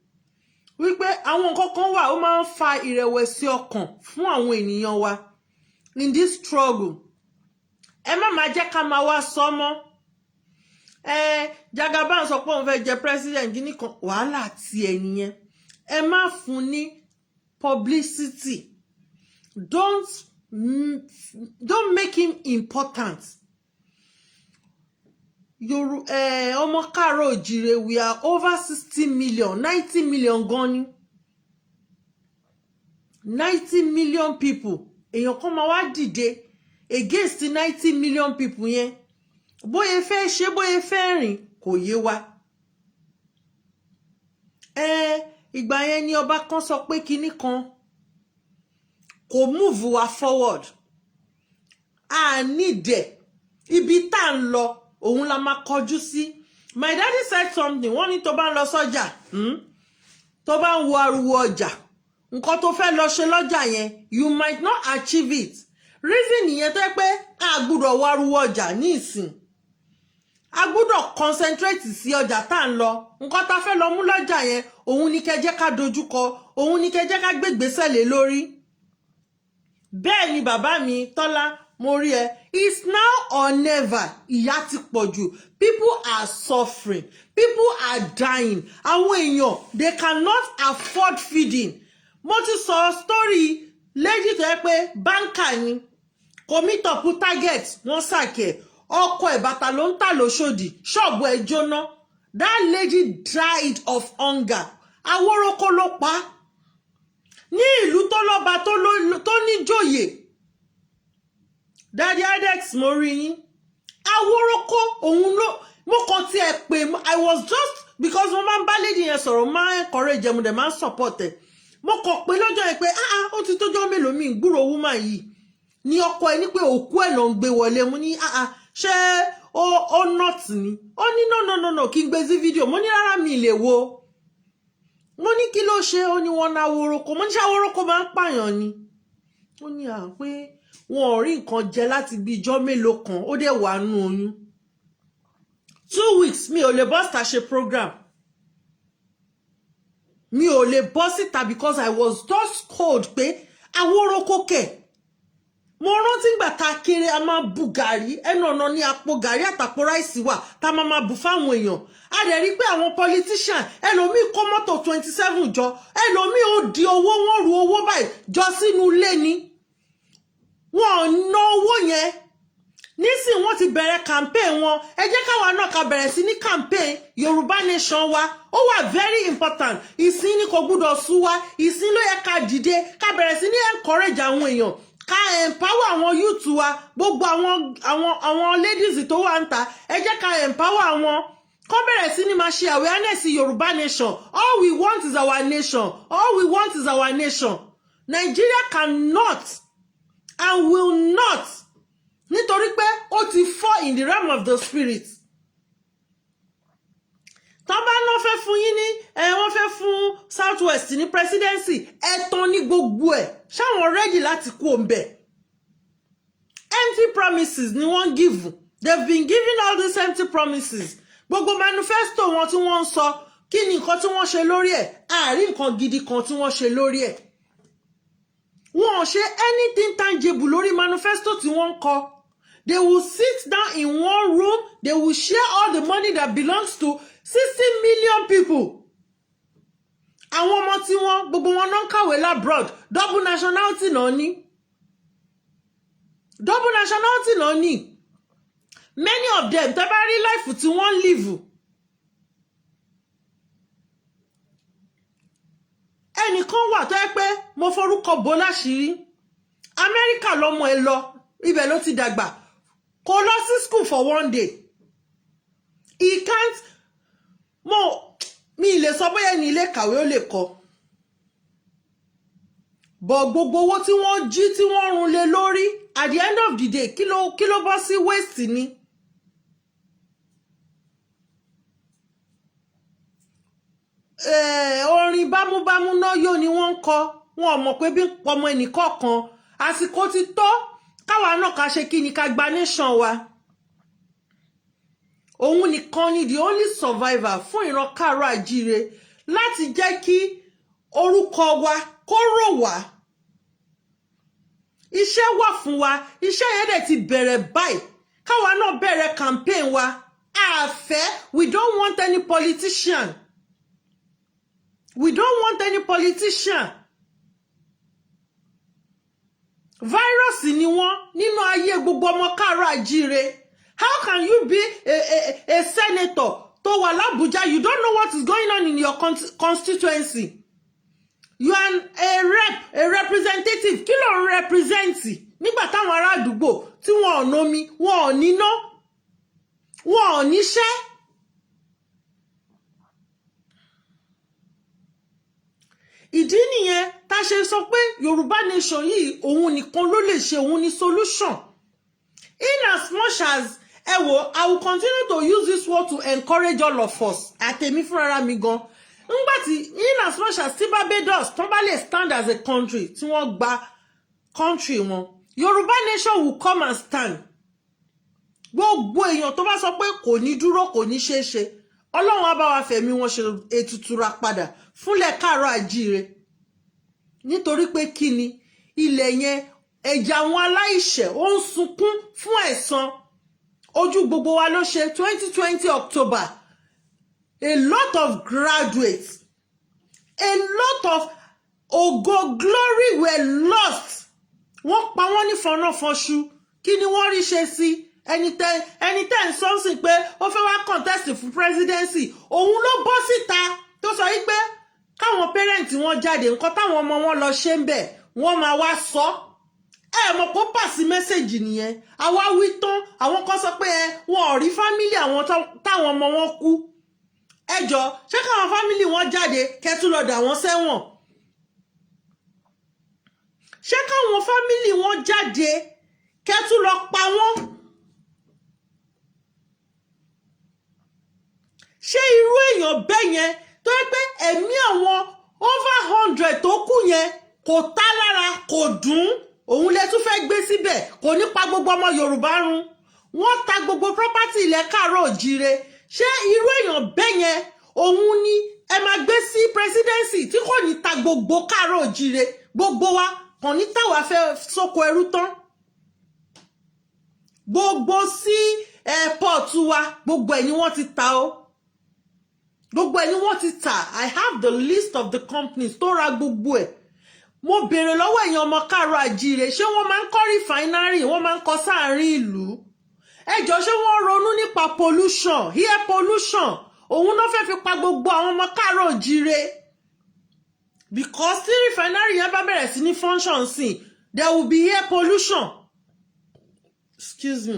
Wípé àwọn nǹkan kan wà ó máa ń fa ìrẹ̀wẹ̀sì ọkàn fún àwọn ènìyàn wa in this struggle. Ẹ má máa jẹ́ ká máa wá sọ́mọ́. Jagaban sọ pé òun fẹ́ jẹ president gini kan, wàhálà ti ẹ nìyẹn. Ẹ má fún ní publicity. Don't make him important. Ọmọ Káàárọ̀ Àjíire, we are over 60 million, 90 million gan ni. 90 million people. Èèyàn kan máa wá dìde against 90 million people yẹn. Bóyá fẹ́ ṣe bóyá fẹ́ rìn kò yé wa. Ìgbà yẹn ni ọba kan sọ pé kinní kan kò move wa forward. A need it. Ibi tá ń lọ òun la máa kọjú sí. My daddy said something. Wọ́n ní tó bá ń lọ sọ́jà, tó bá ń wo ariwo ọjà, nǹkan tó fẹ́ lọ ṣe lọ́jà yẹn, you might not achieve it. Reason nìyẹn tó pé a gbọ́dọ̀ wo ariwo ọjà ní ìsìn. A gbọ́dọ̀ concentrate sí ọjà tá ń lọ. Nǹkan tá fẹ́ lọ mú lọ́jà yẹn, òun ni kẹ́ jẹ́ ká dojúkọ, òun ni kẹ́ jẹ́ ká gbé ìgbésẹ̀ lé lórí. Bẹ́ẹ̀ ni bàbá mi Tọ́lá, mo rí ẹ. It's now or never. Ìyà ti pọ̀ jù. People are suffering. People are dying. Àwọn èèyàn, they cannot afford feeding. Mo ti sọ story lady tó yẹ pé banker ni. Kò meet up target, wọ́n sàkẹ́. Ọkọ ẹ̀ bàtà ló ń tà lóṣòdì, ṣọ́ọ̀bù ẹ̀ jóná. That lady died of hunger. Àwòrọ́kọ ló pa. Ní ìlú tó lọ́ba tó níjòyè, Daddy Adex mo rí yín Aworoko òun ló mo kàn tí ẹ pé I was just because mo máa ń bá lady yẹn sọ̀rọ̀ máa encourage mo dẹ̀ máa support ẹ mo kàn pé lọ́jọ́ yẹn pé ó ti tójọ́ mélòó mi gbúrò woman yìí ní ọkọ ẹ ní pé òkú ẹ̀ ló ń gbé wọlé mo ní ṣé ó not ni ó ní no kí n gbé sí fídíò mo ní rárá mi lè wo mo ní kí ló ṣe ó ní wọn ná Aworoko mo ní ṣé Aworoko máa ń pààyàn ni ó ní pé wọn ò rí nǹkan jẹ láti bí ijọ́ mélòó kan ó dẹ̀ wà nú oyún 2 weeks mi ò lè bọ́ síta ṣe program mi ò lè bọ́ síta because I was just cold pé Aworoko kẹ̀ mo rántí ìgbà tá a kéré a máa bu gàrí ẹnu ọ̀nà ní àpò gàrí àtàpò ráìsì wà tá a máa bù fáwọn èèyàn a dẹ̀ rí pé àwọn politician ẹlòmíì kó mọ́tò 27 jọ ẹlòmíì ó di owó wọn ru owó báyìí jọ sínú ilé ni wọn ò ná owó yẹn nísìnyí wọ́n ti bẹ̀rẹ̀ campaign wọn ẹ jẹ́ káwa náà ká bẹ̀rẹ̀ sí ní campaign Yorùbá nation wa ó wà very important ìsìn ni kò gbúdọ̀ sú wa ìsìn ló yẹ ká dìde ká bẹ̀rẹ̀ sí ní encourage àwọn èèyàn ká empower àwọn youth wa gbogbo àwọn ladies tó wà ń ta ẹ jẹ́ ká empower àwọn kó bẹ̀rẹ̀ sí ní máa ṣe awareness Yorùbá nation all we want is our nation all we want is our nation Nigeria cannot and will not nítorí pé ó ti fall in the realm of the spirit tán bá náà fẹ́ fún yín ní wọ́n fẹ́ fún Southwest ní presidency ẹ̀tàn ní gbogbo ẹ̀ ṣáwọn ready láti kú òǹbẹ̀ empty promises ni wọ́n give they've been giving all these empty promises gbogbo manifesto wọn tí wọ́n ń sọ kí ni nǹkan tí wọ́n ṣe lórí ẹ̀ àárín nǹkan gidi kan tí wọ́n ṣe lórí ẹ̀ wọn ò ṣe anything tangible lórí manifesto tí wọ́n ń kọ. They will sit down in one room. They will share all the money that belongs to 60 million people. Àwọn ọmọ tí wọ́n gbogbo wọn náà kàwé labroad. Double nationality náà ní. Double nationality náà ní. Many of them tẹ́ bá rí life tí wọ́n live. Ẹnìkan wà tó yẹ pé mo forúkọ bò láṣìírí. Amẹ́ríkà lọmọ ẹ lọ. Ibẹ̀ ló ti dàgbà. Kò lọ sí school for one day. He can't mi lè sọ bóyá ní ilé kàwé ó lè kọ́. But gbogbo owó tí wọ́n jí tí wọ́n run lé lórí at the end of the day kí ló bọ́ sí waste ni. Orin bámúbámú náà yóò ni wọ́n ń kọ. Wọn ò mọ̀ pé bí ọmọ ẹnìkọ̀ọ̀kan àsìkò ti tó káwa náà ká ṣe kí ni ká gba nation wa. Òun nìkan ni the only survivor fún ìran Káàárọ̀ Oòjíire láti jẹ́ kí orúkọ wa kó rò wá. Iṣẹ́ wà fún wa, iṣẹ́ yẹn dẹ̀ ti bẹ̀rẹ̀ báyìí. Káwa náà bẹ̀rẹ̀ campaign wa. We don't want any politician. We don't want any politician. Virus ni wọ́n nínú ayé gbogbo ọmọ Káàárọ̀ Oòjíire. How can you be a senator tó wà l'Abuja? You don't know what is going on in your constituency. You are a representative. Kí ló ń represent? Nígbà táwọn ará àdúgbò tí wọn ò nómi, wọn ò níná, wọn ò níṣẹ́. Ìdí nìyẹn tá ṣe sọ pé Yorùbá nation yìí òun nìkan ló lè ṣe òun ní solution. In as much as I will continue to use this word to encourage all of us. Àtèmi fúnra mi gan. In as much as tí Barbados tó bá lè stand as a country tí wọ́n gba country wọn, Yorùbá nation will come and stand. Gbogbo èèyàn tó bá sọ pé kò ní dúró kò ní ṣeé ṣe. Ọlọ́run á bá wa fẹ̀mí wọn ṣe ètùtù ra padà fúnlẹ̀ Káàárọ̀ Oòjíire. Nítorí pé kí ni ilẹ̀ yẹn ẹ̀jẹ̀ àwọn aláìṣẹ̀ ó ń sunkún fún ẹ̀san. Ojú gbogbo wa ló ṣe 2020 October. A lot of graduates, a lot of ògo glory were lost. Wọ́n pa wọ́n ní fọnáfọnṣu. Kí ni wọ́n rí ṣe sí? Ẹni tẹ́ ń sọ́nsìn pé ó fẹ́ wá contest fún presidency. Òun ló bọ́ síta tó sọ wípé káwọn parents wọn jáde nǹkan táwọn ọmọ wọn lọ ṣe ń bẹ̀ wọ́n máa wá sọ. mọ̀ kó pàṣẹ mẹ́sẹ̀jì nìyẹn àwa wí tán àwọn kan sọ pé wọn ò rí fámílì àwọn táwọn ọmọ wọn kú ẹjọ́ ṣé káwọn fámílì wọn jáde kẹtù lọ dà wọ́n sẹ́wọ̀n ṣé káwọn fámílì wọn jáde kẹtù lọ pa wọ́n ṣé irú èèyàn bẹ́ẹ̀ yẹn tó yẹ pé ẹ̀mí àwọn over 100 tó kù yẹn kò tá lára kò dùn òun lè tún fẹ́ gbé síbẹ̀ kò ní pa gbogbo ọmọ Yorùbá run wọ́n ta gbogbo property ilẹ̀ Káàárọ̀ Oòjíire ṣé irú èèyàn bẹ́ẹ̀ yẹn òun ni ẹ máa gbé sí presidency tí kò ní ta gbogbo Káàárọ̀ Oòjíire gbogbo wa kàn ní táwa fẹ́ sóko ẹrú tán gbogbo sí airport wa gbogbo ẹ̀ ni wọ́n ti ta o gbogbo ẹ̀ ni wọ́n ti ta I have the list of the companies tó ra gbogbo ẹ̀ mo béèrè lọ́wọ́ èèyàn ọmọ Káàárọ̀ Oòjíire ṣé wọ́n máa ń kọ́ refinery wọ́n máa ń kọ́ sáàrin ìlú ẹjọ́ ṣé wọ́n ronú nípa pollution air pollution òun náà fẹ́ fi pa gbogbo àwọn ọmọ Káàárọ̀ Oòjíire because tí refinery yẹn bá bẹ̀rẹ̀ sí ní function sí there will be air pollution excuse me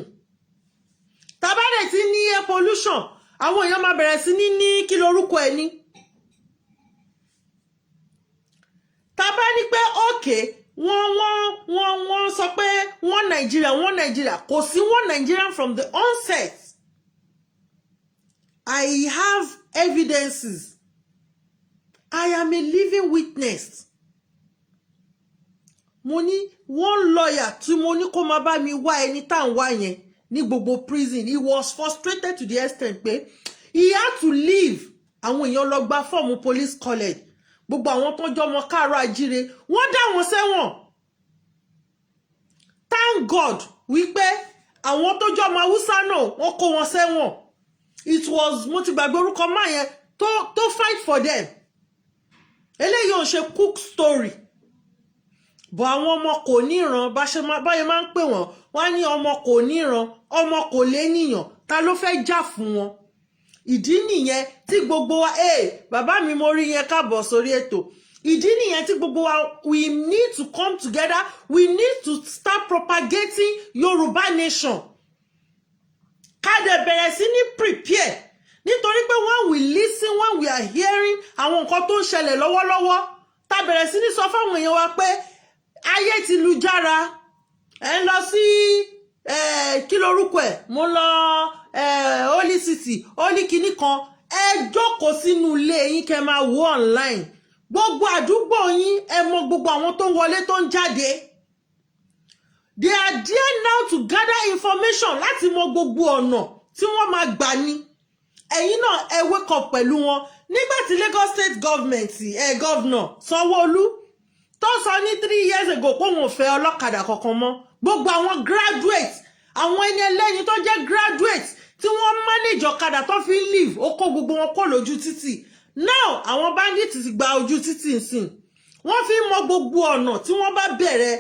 tàbádẹ̀ tí ní air pollution àwọn èèyàn máa bẹ̀rẹ̀ sí ní kí lorúkọ ẹ̀ ní tàbá ní pé okay wọ́n sọ pé wọ́n Nigeria kò sí wọ́n Nigerian from the onset I have evidences I am a living witness mo ní one lawyer tí mo ní kó máa bá mi wá ẹni tá ń wá yẹn ní gbogbo prison he was frustrated to the extent pé he had to leave àwọn èèyàn lọ gba fọ́ọ̀mù police college gbogbo àwọn tó jọ ọmọ Káàárọ̀ Oòjíire wọ́n dá wọn sẹ́wọ̀n thank God wípé àwọn tó jọ ọmọ Haúsá náà wọ́n kó wọn sẹ́wọ̀n it was mo ti gbàgbé orúkọ máa yẹn tó fight for them eléyìí ò ṣe cook story bọ̀ àwọn ọmọ kò níran báyẹn máa ń pè wọ́n ní ọmọ kò níran ọmọ kò léníyàn ta ló fẹ́ jà fún wọn ìdí nìyẹn tí gbogbo wa bàbá mi mo rí yẹn káàbọ̀ sórí ètò ìdí nìyẹn tí gbogbo wa we need to come together we need to start propagating Yorùbá nation ká dẹ̀ bẹ̀rẹ̀ sí ní prepare nítorí pé when we listen when we are hearing àwọn nǹkan tó ń ṣẹlẹ̀ lọ́wọ́lọ́wọ́ tá bẹ̀rẹ̀ sí ní sọ fáwọn èèyàn wa pé ayé ti lu jára ẹ ń lọ sí kí lorúkọ ẹ̀ mo lọ Holy City Holy kinní kan ẹ jókòó sínú ilé yín kẹ́ máa wo online gbogbo àdúgbò yín ẹ mọ gbogbo àwọn tó ń wọlé tó ń jáde they are there now to gather information láti mọ gbogbo ọ̀nà tí wọ́n máa gbà ní ẹ̀yin náà ẹ wake up pẹ̀lú wọn nígbà tí Lagos State government governor Sanwó-Olú tó sọ ní 3 years ago pé òun ò fẹ́ ọlọ́kadà kankan mọ́ gbogbo àwọn graduate àwọn ẹni ẹlẹ́ni tó jẹ́ graduate tí wọ́n manage ọ̀kadà tó fi ń live ó kó gbogbo wọn kó lójú títì now àwọn bandit ti gba ojú títì nsìn wọ́n fi mọ gbogbo ọ̀nà tí wọ́n bá bẹ̀rẹ̀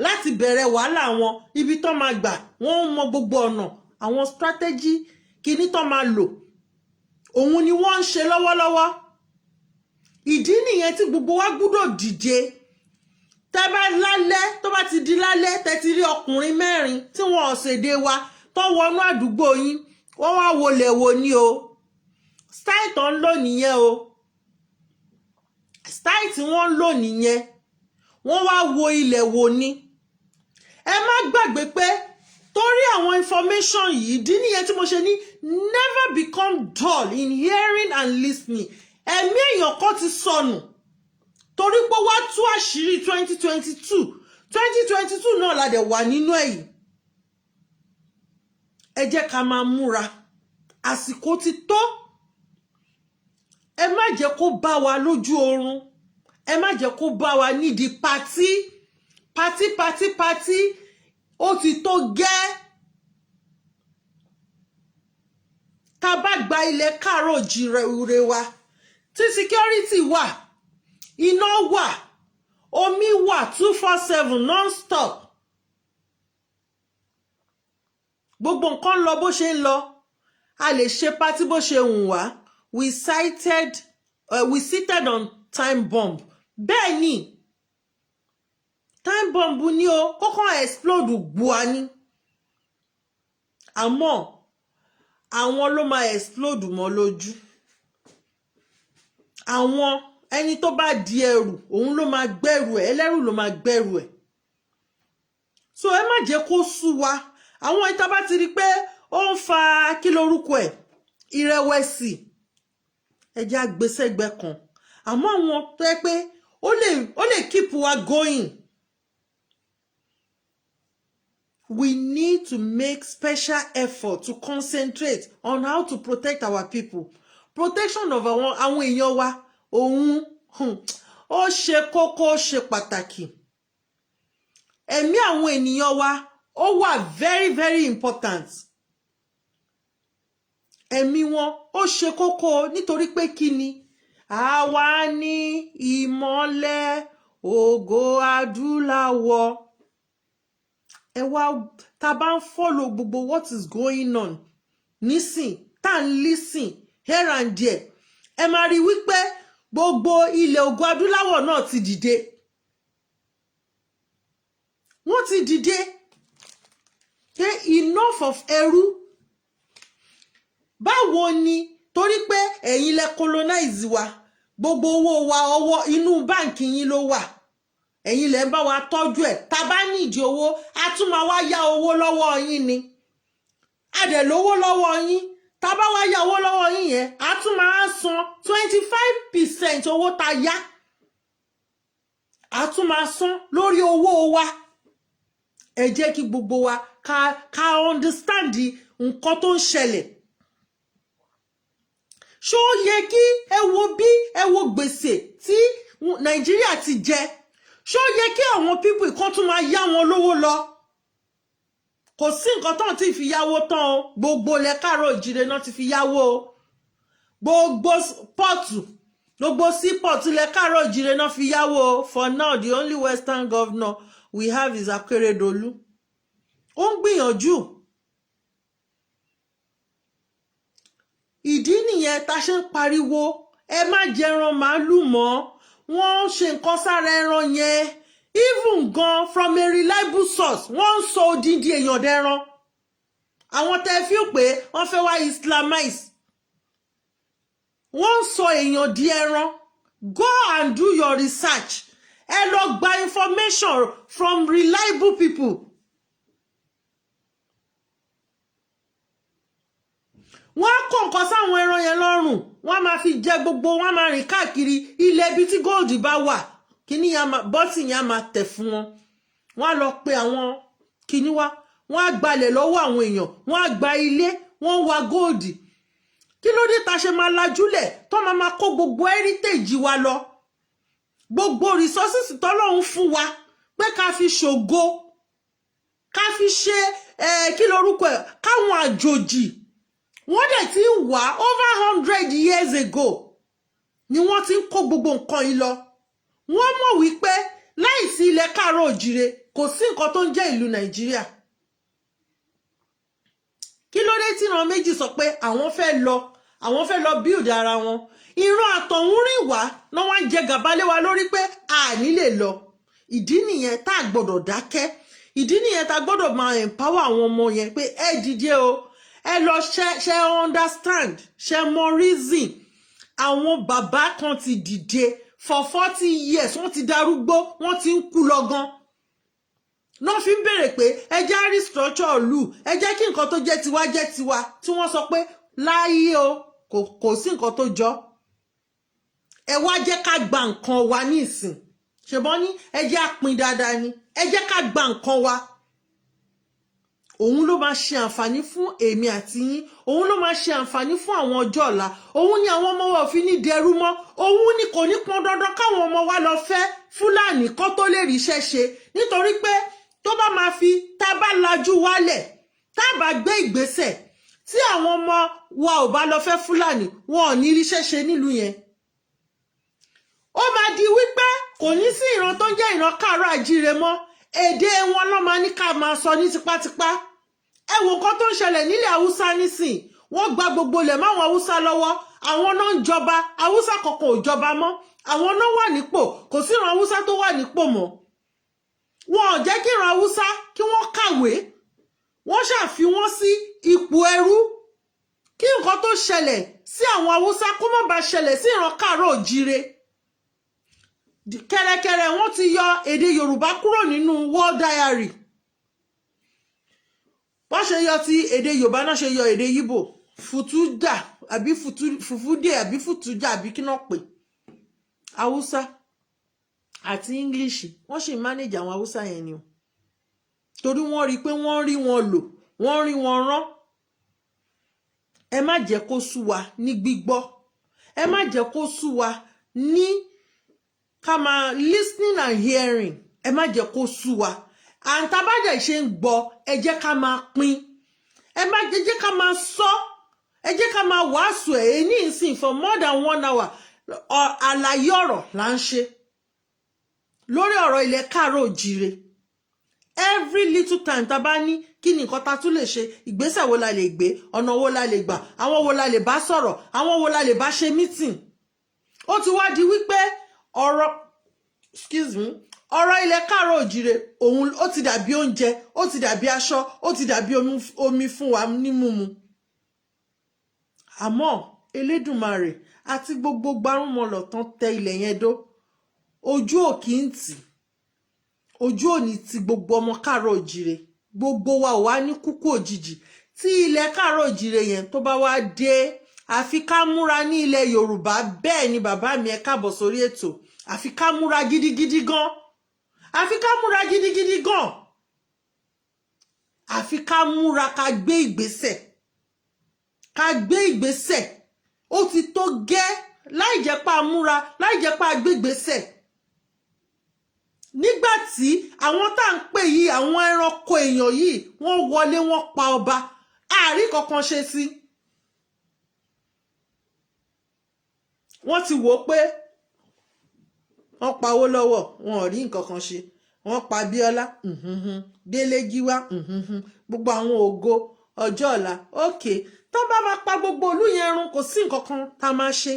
láti bẹ̀rẹ̀ wàhálà wọn ibi tó máa gbà wọ́n mọ gbogbo ọ̀nà àwọn strategy kíní tó máa lò òun ni wọ́n ń ṣe lọ́wọ́lọ́wọ́ ìdí nìyẹn tí gbogbo wa gbọ́dọ̀ dìde tẹ́ bá lálẹ́ tó bá ti di lálẹ́ tẹ́ ti rí ọkùnrin 4 tí wọ́n ọ̀sẹ̀dé wa tó wọnú àdúgbò yín wọ́n wá wọlé wo ni o style tó ń lò nìyẹn o style tí wọ́n ń lò nìyẹn wọ́n wá wo ilẹ̀ wo ni ẹ má gbàgbé pé torí àwọn information yìí ìdí nìyẹn tí mo ṣe ní never become dull in hearing and listening ẹ̀mí èèyàn kan ti sọnù torí pé wá tú àṣírí 2022 náà la dẹ̀ wà nínú èyí ẹ jẹ́ ká máa múra àsìkò ti tó ẹ má jẹ́ kó bá wa lójú oorun ẹ má jẹ́ kó bá wa nídìí pátí ó ti tó gẹ́ tá bá gba ilẹ̀ Káàárọ̀ Oòjíire wa tí security wà iná wà omi wà 247 non-stop gbogbo nǹkan lọ bó ṣe ń lọ a lè ṣe pátí bó ṣe hùn wá we seated on time bomb bẹ́ẹ̀ ni time bomb ni o kó kàn explode gbua ni àmọ́ àwọn ló máa explode mọ́ lójú àwọn ẹni tó bá di ẹrù òun ló máa gbẹ́rù ẹ̀ ẹlẹ́rù ló máa gbẹ́rù ẹ̀ so ẹ má jẹ́ kó sú wa àwọn ìta bá ti rí pé ó ń fa kí lorúkọ ẹ̀ ìrẹ̀wẹ̀sì ẹjẹ́ àgbésẹ́gbẹ́ kan àmọ́ àwọn tó yẹ pé ó lè keep wa going. We need to make special effort to concentrate on how to protect our people. Protection of àwọn èèyàn wa òun ó ṣe kókó ó ṣe pàtàkì. Ẹ̀mí àwọn ènìyàn wa ó wà very very important. Ẹ̀mí wọn ó ṣe kókó nítorí pé kí ni àwa ní ìmọ́lẹ̀ ògo adúláwọ̀. Ẹ wá tá bá ń follow gbogbo what is going on nísìn tá ń listen here and there ẹ máa rí wípé gbogbo ilẹ̀ ògo adúláwọ̀ náà ti dìde wọ́n ti dìde enough of ẹrú báwo ni torí pé ẹ̀yin lẹ colonize wa gbogbo owó wa ọwọ́ inú báǹkì yín ló wà ẹ̀yin lẹ ń bá wa tọ́jú ẹ̀ tá bá nídìí owó a tún máa wá yá owó lọ́wọ́ yín ni a dẹ̀ lówó lọ́wọ́ yín tá bá wá yá owó lọ́wọ́ yín yẹn a tún máa san 25% owó tá yá a tún máa san lórí owó wa ẹ jẹ́ kí gbogbo wa ká understand nǹkan tó ń ṣẹlẹ̀ ṣó yẹ kí ẹ wo gbèsè tí Nàìjíríà ti jẹ ṣó yẹ kí àwọn people kan tún máa yá wọn lówó lọ kò sí nǹkan tán tí fi yáwó tán o gbogbo ilẹ̀ káàárọ̀ òjíire náà ti fi yáwó o gbogbo pọ́ọ̀tù gbogbo sípọ̀tù ilẹ̀ káàárọ̀ òjíire náà fi yáwó o for now the only western governor we have is Akeredolu ó ń gbìyànjú ìdí nìyẹn tá ṣe ń pariwo ẹ má jẹran màálù mọ́ wọ́n ń ṣe nǹkan sára ẹran yẹn even gan from a reliable source wọ́n ń sọ odindi èèyàn dẹran àwọn tẹ́ fi pé wọ́n fẹ́ wá islamize wọ́n ń sọ èèyàn di ẹran go and do your research ẹ lọ gba information from reliable people wọ́n kó nǹkan sáwọn ẹran yẹn lọ́rùn wọ́n máa fi jẹ gbogbo wọ́n máa rìn káàkiri ilẹ̀ ibi tí gold bá wà kíní bọ́tì yẹn á máa tẹ̀ fún wọn wọ́n á lọ pe àwọn kíní wá wọ́n á gbalẹ̀ lọ́wọ́ àwọn èèyàn wọ́n á gba ilé wọ́n wá gold kí ló dé ta ṣe máa lajúlẹ̀ tó máa kó gbogbo heritage wa lọ gbogbo resources tọ́lọ́run fún wa pé ká fi ṣògo ká fi ṣe kí lorúkọ ẹ̀ káwọn àjòjì wọ́n dẹ̀ ti ń wá over 100 years ago ni wọ́n ti ń kó gbogbo nǹkan yìí lọ wọ́n mọ̀ wípé láìsí ilẹ̀ káàárọ̀ òjíire kò sí nǹkan tó ń jẹ́ ìlú Nàìjíríà kí ló dé tí ìran méjì sọ pé àwọn fẹ́ lọ build ara wọn ìran àtọ̀húnrìn wá náà wá ń jẹ gàba lé wa lórí pé a ní lè lọ ìdí nìyẹn tá a gbọ́dọ̀ dákẹ́ ìdí nìyẹn tá a gbọ́dọ̀ máa empower àwọn ọmọ yẹn pé ẹ dìde o ẹ lọ ṣe understand ṣe mọ reason àwọn bàbá kan ti dìde for 40 years wọ́n ti darúgbó wọ́n ti ń kú lọ́gán náà fi ń béèrè pé ẹ jẹ́ restructure ìlú ẹ jẹ́ kí nǹkan tó jẹ́ tiwa tí wọ́n sọ pé láyé o kò sí nǹkan tó jọ ẹ wá jẹ́ ká gba nǹkan wa ní ìsìn ṣùgbọ́n ní ẹ jẹ́ àpín dáadáa ni ẹ jẹ́ ká gba nǹkan wa òun ló máa ṣe àǹfààní fún èmi àti yín òun ló máa ṣe àǹfààní fún àwọn ọjọ́ ọ̀la òun ni àwọn ọmọ wa ò fi ní dẹrú mọ́ òun ni kò ní pọn dandan káwọn ọmọ wa lọ fẹ́ Fúlàní kó tó lè ríṣẹ́ ṣe nítorí pé tó bá máa fi tá bá lajú wálẹ̀ tá bá gbé ìgbésẹ̀ tí àwọn ọmọ wa ò bá lọ fẹ́ Fúlàní wọn ò ní ríṣẹ́ ṣe nílùú yẹn ó máa di wípé kò ní sí ìran tó ń jẹ́ ìran káàárọ̀ àjíire mọ́ èdè wọn ló máa ní ká máa sọ ní tipátipá ẹ wo nǹkan tó ń ṣẹlẹ̀ nílẹ̀ Haúsá nísìn wọ́n gba gbogbo ilẹ̀ máwọn Haúsá lọ́wọ́ àwọn náà ń jọba Haúsá kankan ò jọba mọ́ àwọn náà wà nípò kò sí ìran Haúsá tó wà nípò mọ́ wọn ò kíran Haúsá kí wọ́n kàwé wọ́n ṣàfi wọ́n sí ipò ẹrú kí nǹkan tó ṣẹlẹ̀ sí àwọn Haúsá kó má bàa ṣẹlẹ̀ sí ìran káàárọ̀ òjíire kẹ́rẹ́kẹ́rẹ́ wọ́n ti yọ èdè Yorùbá kúrò nínú World Diary wọ́n ṣe yọ ti èdè Yorùbá náà ṣe yọ èdè Yíbò fùtújà àbí fùfúdé àbí fùtújà àbí kí náà pè Haúsá àti English wọ́n sì manage àwọn Haúsá yẹn ni o torí wọ́n rí pé wọ́n rí wọn lò wọ́n rí wọn rán ẹ má jẹ́ kó sú wa ní gbígbọ́ ẹ má jẹ́ kó sú wa ní ká máa listening and hearing ẹ má jẹ́ kó sú wa àǹtabájẹ́ ṣe ń gbọ́ ẹ jẹ́ ká máa pín ẹ má jẹ́ ká máa sọ ẹ jẹ́ ká máa wàásù ẹ̀ ní ìsìn for more than 1 hour àlàyé ọ̀rọ̀ là ń ṣe lórí ọ̀rọ̀ ilẹ̀ káàárọ̀ òjíire every little time tá bá ní kí ni nǹkan tá tún lè ṣe ìgbésẹ̀ wo la lè gbé ọ̀nà wo la lè gbà àwọn wo la lè bá sọ̀rọ̀ àwọn wo la lè bá ṣe meeting ó ti wá di wípé ọ̀rọ̀ ọ̀rọ̀ ilẹ̀ káàárọ̀ òjíire òun ó ti dàbí oúnjẹ ó ti dàbí aṣọ ó ti dàbí omi fún wa ní mímu àmọ́ Elédùmarè àti gbogbo gbárùmọ̀lọ̀ tán tẹ ilẹ̀ yẹn dó ojú ò kì í tì ojú ò ní ti gbogbo ọmọ káàárọ̀ òjíire gbogbo wa ò wá ní kúkú òjijì tí ilẹ̀ káàárọ̀ òjíire yẹn tó bá wá dé àfi ká múra ní ilẹ̀ Yorùbá bẹ́ẹ̀ ni bàbá mi ẹ káàbọ̀ sórí ètò àfi ká múra gidigidi gan àfi ká múra gidigidi gan àfi ká múra ká gbé ìgbésẹ̀ ó ti tó gẹ́ láì jẹ́ pa múra láì jẹ́ pa gbé ìgbésẹ̀ nígbà tí àwọn tá ń pè yìí àwọn ẹranko èèyàn yìí wọ́n wọlé wọ́n pa ọba àárí kankan ṣe sí wọ́n ti wò pé wọ́n pawó lọ́wọ́ wọn ò rí nǹkan kan ṣe wọ́n pa Bíọ́lá Délé Gíwá gbogbo àwọn ògo ọjọ́ ọ̀la ókè tó bá máa pa gbogbo ìlú yẹn run kò sí nǹkan kan tá máa ṣe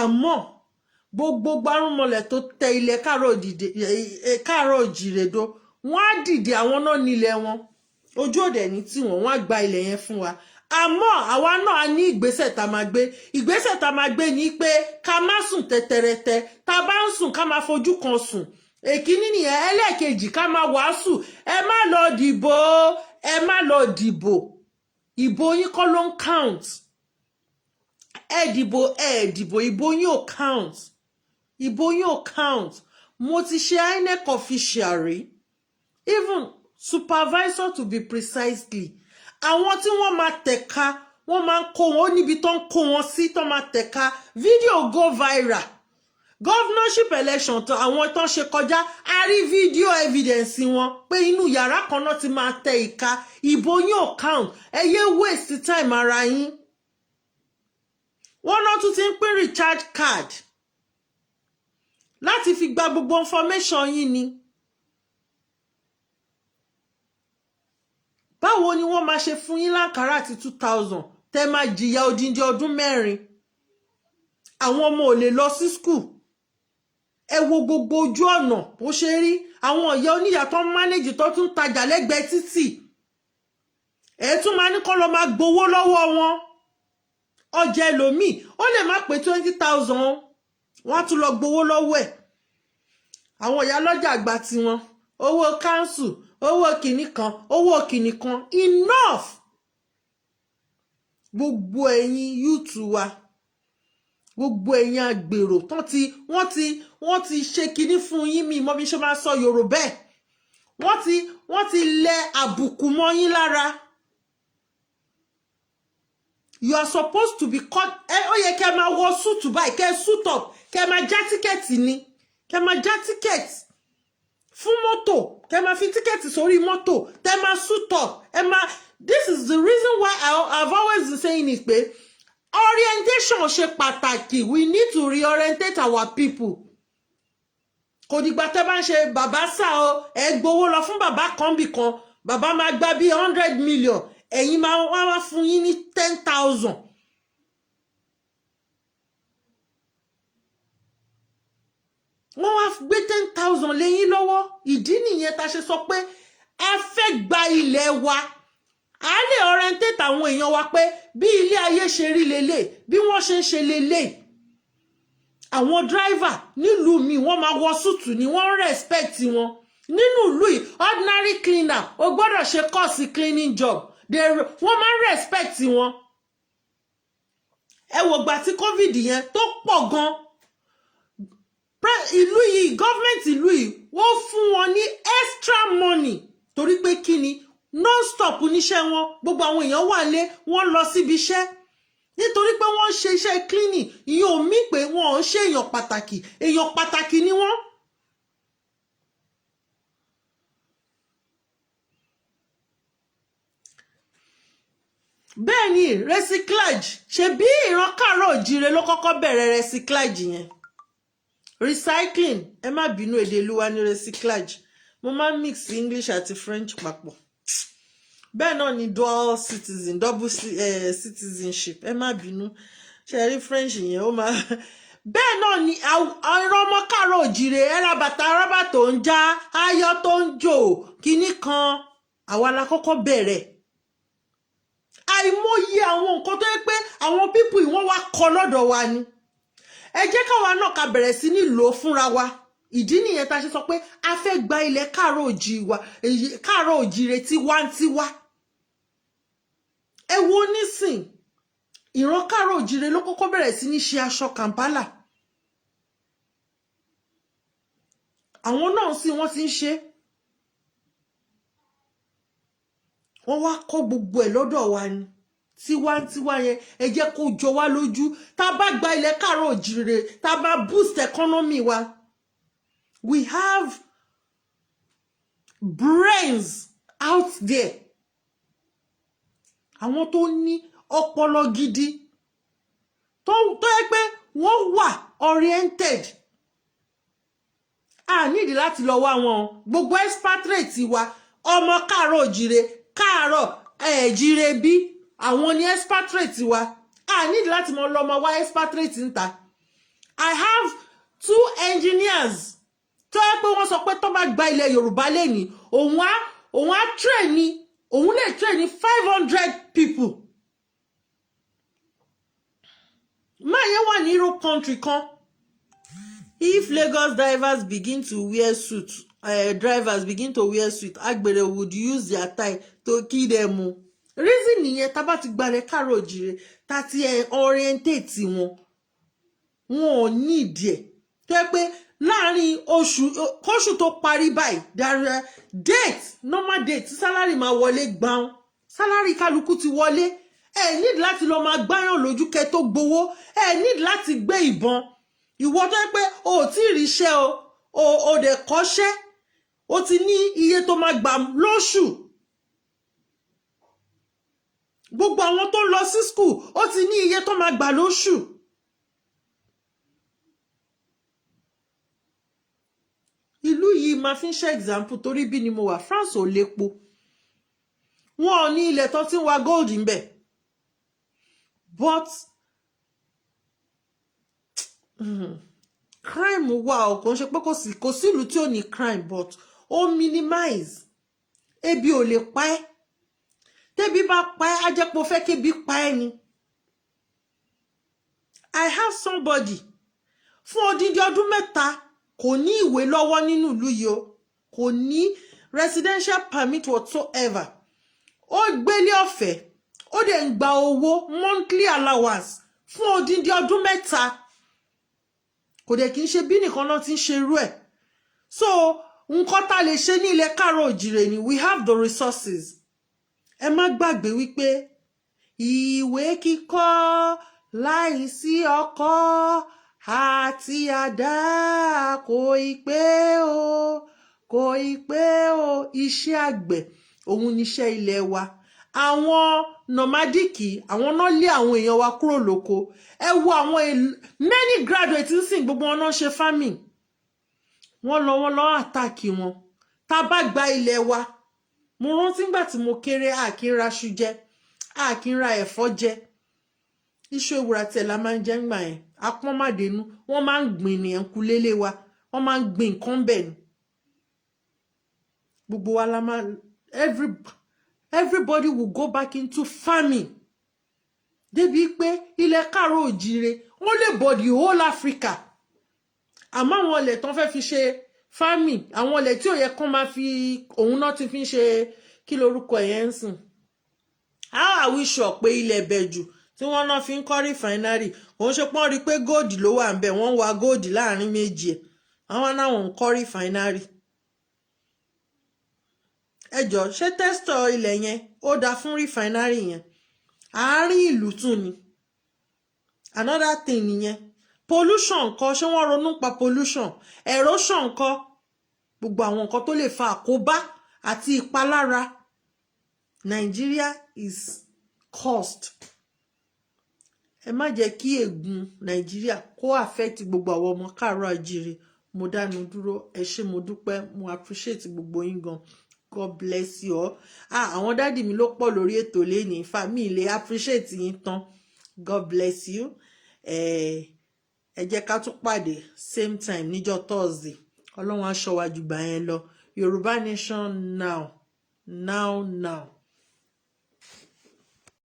àmọ́ gbogbo gbárùmọ̀lẹ̀ tó tẹ ilẹ̀ káàárọ̀ òjíire dó wọ́n á dìde àwọn náà nílẹ̀ wọn ojú òde ní tiwọn wọ́n á gba ilẹ̀ yẹn fún wa àmọ́ àwa náà a ní ìgbésẹ̀ tá máa gbé ìgbésẹ̀ tá máa gbé ní pé ká má sùn tẹ̀tẹ̀rẹ̀tẹ̀ tá bá ń sùn ká máa fojú kan sùn èkíní nìyẹn ẹlẹ́ẹ̀kejì ká máa wàásù ẹ má lọ dìbò ìbò yín kọ́ ló ń count ẹ dìbò ìbò yín ò count ìbò yín ò count mo ti ṣe INEC official rí even supervisor to be precisely àwọn tí wọ́n máa tẹ̀ka wọ́n máa ń kó wọn ó níbi tó ń kó wọn sí tó máa tẹ̀ka video go viral governorship election tó àwọn tó ń ṣe kọjá a rí video evidence wọn pé inú yàrá kan náà ti máa tẹ ìka ìbò yín ò count ẹ yé waste time ara yín wọ́n náà tún ti ń pín recharge card láti fi gba gbogbo information yín ni báwo ni wọ́n máa ṣe fún yín láǹkárá àti 2000 tẹ́ máa jìyà odindi ọdún 4 àwọn ọmọ ò lè lọ sí school ẹ wo gbogbo ojú ọ̀nà bó ṣe rí àwọn ìyá oníyà tó ń manage tó tún tajà lẹ́gbẹ̀ẹ́ títì ẹ tún máa ní kó lọ máa gbowó lọ́wọ́ wọn ọjà ẹlòmíì ó lè má pé 20,000 wọ́n á tún lọ gbowó lọ́wọ́ ẹ̀ àwọn ìyá lọ́jà àgbà tiwọn owó council owó kìíní kan enough gbogbo ẹ̀yin YouTube wa gbogbo ẹ̀yin àgbèrò wọ́n ti ṣe kinní fún yín mi mọ́ bí ṣe máa sọ Yorùbá ẹ̀ wọ́n ti lẹ àbùkù mọ́ yín lára you are supposed to be cut ó yẹ kẹ́ máa wọ súùtù báyìí kẹ́ suit up kẹ́ máa já tíkẹ́ẹ̀tì ni kẹ́ máa já tíkẹ́ẹ̀tì fún mọ́tò kẹ́ máa fi tíkẹ́ẹ̀tì sórí mọ́tò tẹ́ máa suit up this is the reason why I've always been saying it pé orientation ṣe pàtàkì we need to reorientate our people kò dìgbà tẹ́ bá ń ṣe bàbá sá o ẹ gbowó lọ fún bàbá kan bì kan bàbá máa gbà bí 100 million ẹ̀yin máa wá fún yín ní 10,000 wọ́n wá gbé 10,000 lẹ́yìn lọ́wọ́. Ìdí nìyẹn tá ṣe sọ pé a fẹ́ gba ilẹ̀ wa. A lè orientate àwọn èèyàn wa pé bí ilé ayé ṣe rí lélẹ̀, bí wọ́n ṣe ń ṣe lélẹ̀. Àwọn driver nílùú mi wọ́n máa wọ súùtù ni wọ́n respect wọn. Nínú ìlú yìí ordinary cleaner ó gbọ́dọ̀ ṣe course cleaning job. Wọ́n máa respect wọn. Ẹ wò gbà tí COVID yẹn tó pọ̀ gan. Ìlú yìí gọ́ọ̀mẹ̀ntì ìlú yìí wọ́n fún wọn ní extra money torí pé kí ni non-stop níṣẹ́ wọn. Gbogbo àwọn èèyàn wà lé wọ́n lọ síbi iṣẹ́ nítorí pé wọ́n ṣe iṣẹ́ cleaning. Ìyẹn ò mí pé wọ́n ò ṣe èèyàn pàtàkì ni wọ́n. Bẹ́ẹ̀ ni recyclage ṣe bí ìran Káàárọ̀ Oòjíire ló kọ́kọ́ bẹ̀rẹ̀ recyclage yẹn. Recycling ẹ má bínú èdè Olúwa ní recyclage. Mo máa ń mix English àti French papọ̀. Bẹ́ẹ̀ náà ni dual citizen, double citizenship. Ẹ má bínú. Ṣé rí French yẹn ó máa bẹ́ẹ̀ náà ni àwọn ọmọ Káàárọ̀ Oòjíire ẹ̀rà bàtà rábà tó ń já ayọ̀ tó ń jò kinní kan àwa la kọ́kọ́ bẹ̀rẹ̀. Àìmọye àwọn nǹkan tó yẹ pé àwọn pípù ìwọ́n wá kọ lọ́dọ̀ wa ni. Ẹ jẹ́ káwa náà ká bẹ̀rẹ̀ sí ní lò fúnra wa. Ìdí nìyẹn tá ṣe sọ pé a fẹ́ gba ilẹ̀ Káàárọ̀ Oòjíire tiwantiwa. Ẹ wo nísìn ìran Káàárọ̀ Oòjíire ló kọ́kọ́ bẹ̀rẹ̀ sí ní ṣe aṣọ Kampala. Àwọn náà sì wọ́n ti ń ṣe. Wọ́n wá kọ́ gbogbo ẹ̀ lọ́dọ̀ wa ni. Tiwantiwa yẹn ẹ jẹ́ kó jọ wá lójú. Tá bá gba ilẹ̀ Káàárọ̀ Oòjíire, tá bá boost economy wa. We have brains out there. Àwọn tó ní ọpọlọ gidi. Tó yẹ pé wọ́n wà oriented. A nídìí láti lọ wá wọn. Gbogbo expatriate wa ọmọ Káàárọ̀ Oòjíire Káàárọ̀ Oòjíire bí àwọn ni expatriate wa. A nídìí láti mọ lọ́mọ wá expatriate ń ta. I have 2 engineers tó yẹ pé wọ́n sọ pé tó bá gba ilẹ̀ Yorùbá lẹ́ni òun á train ni òun lè train ní 500 people. Máa yẹn wà ní Europe country kan. If Lagos drivers begin to wear suit, Agbere would use their tie to kill them. Reason nìyẹn tá bá ti gbalẹ̀ Káàárọ̀ Oòjíire tá ti orientate wọn. Wọn ò need ẹ̀. Tó yẹ pé láàrin kóṣù tó parí báyìí date normal date salary máa wọlé gbàùn. Salary kálukú ti wọlé. Ẹ need láti lọ máa gbáyàn lójú kẹ́ tó gbowó. Ẹ need láti gbé ìbọn. Ìwọ tó yẹ pé o tí rí iṣẹ́ o dẹ̀ kọ́ṣẹ́. O ti ní iye tó máa gbà lóṣù. Gbogbo àwọn tó lọ sí school o ti ní iye tó máa gbà lóṣù. Ìlú yìí máa fi ń ṣe example torí bí ni mo wà France ò lépo. Wọn ò ní ilẹ̀ tó ti ń wa gold ńbẹ̀. But crime wà o kò ń ṣe pé kò sí ìlú tí ò ní crime but ó minimize. Ebi ò lè pa ẹ́. Tẹ́bí bá pa ẹ́ á jẹ́ pé ó fẹ́ kébi pa ẹ́ ni. I have somebody fún odidi ọdún mẹ́ta kò ní ìwé lọ́wọ́ nínú ìlú yìí o. Kò ní residential permit whatsoever. Ó gbélé ọ̀fẹ́. Ó dẹ̀ ń gba owó monthly allowance fún odidi ọdún mẹ́ta. Kò dẹ̀ kí n ṣe bí nìkan náà ti ń ṣe irú ẹ̀. So nǹkan tá lè ṣe ní ilẹ̀ Káàárọ̀ Oòjíire ni we have the resources. Ẹ má gbàgbé wípé ìwé kíkọ́ láìsí ọkọ́ àti àdá kò ì pé o iṣẹ́ àgbẹ̀ òun níṣẹ́ ilẹ̀ wa. Àwọn nomadiki àwọn náà lé àwọn èèyàn wa kúrò lóko. Ẹ wo àwọn many graduates ń sìn gbogbo wọn náà ṣe farming. Wọ́n lọ àtàkì wọn. Tá bá gba ilẹ̀ wa. Mo rántí nígbà tí mo kéré a kì í ra iṣu jẹ, a kì í ra ẹ̀fọ́ jẹ. Iṣu ewùrà tẹ̀ la máa ń jẹ ńgbà yẹn. Apọ́n má dénú. Wọ́n máa ń gbìn ní ẹ̀kúlélé wa. wọ́n máa ń gbin nǹkan bẹ́ẹ̀ ni gbogbo wa la máa everybody will go back into farming débi pé ilẹ̀ káàárọ̀ òjíire wọ́n lè bọ̀ the whole Africa àmọ́ àwọn ilẹ̀ tán fẹ́ fi ṣe farming àwọn ilẹ̀ tí ò yẹ kán máa fi òun náà ti fi ń ṣe kí lorúkọ yẹn ń sìn how are we sure pé ilẹ̀ bẹ̀jù tí wọ́n náà fi ń kọ́ refinery òun ṣe pọ́n rí i pé gold ló wà ń bẹ̀ wọ́n ń wa gold láàrin méjì ẹ̀ àwọn náà ń kọ́ refinery ẹjọ́ ṣé tẹ́sítọ̀ ilẹ̀ yẹn ó dáa fún refinery yẹn àárín ìlú tún ni another thing nìyẹn pollution ńkọ́ ṣé wọ́n ronú pa pollution erosion ńkọ́ gbogbo àwọn nǹkan tó lè fa àkóbá àti ìpalára Nigeria is cursed ẹ má jẹ́ kí ègún Nigeria kó affect gbogbo àwọn ọmọ káàárọ̀ àjíire mo dánu dúró ẹ ṣé mo dúpẹ́ mo appreciate gbogbo yín gan God bless you all àwọn dádì mi ló pọ̀ lórí ètò lẹ́ni ìfà mi lè appreciate yín tán God bless you ẹ jẹ́ ká tún pàdé same time níjọ́ Thursday ọlọ́run á ṣọ́ wa jù gbà yẹn lọ Yorùbá Nation now.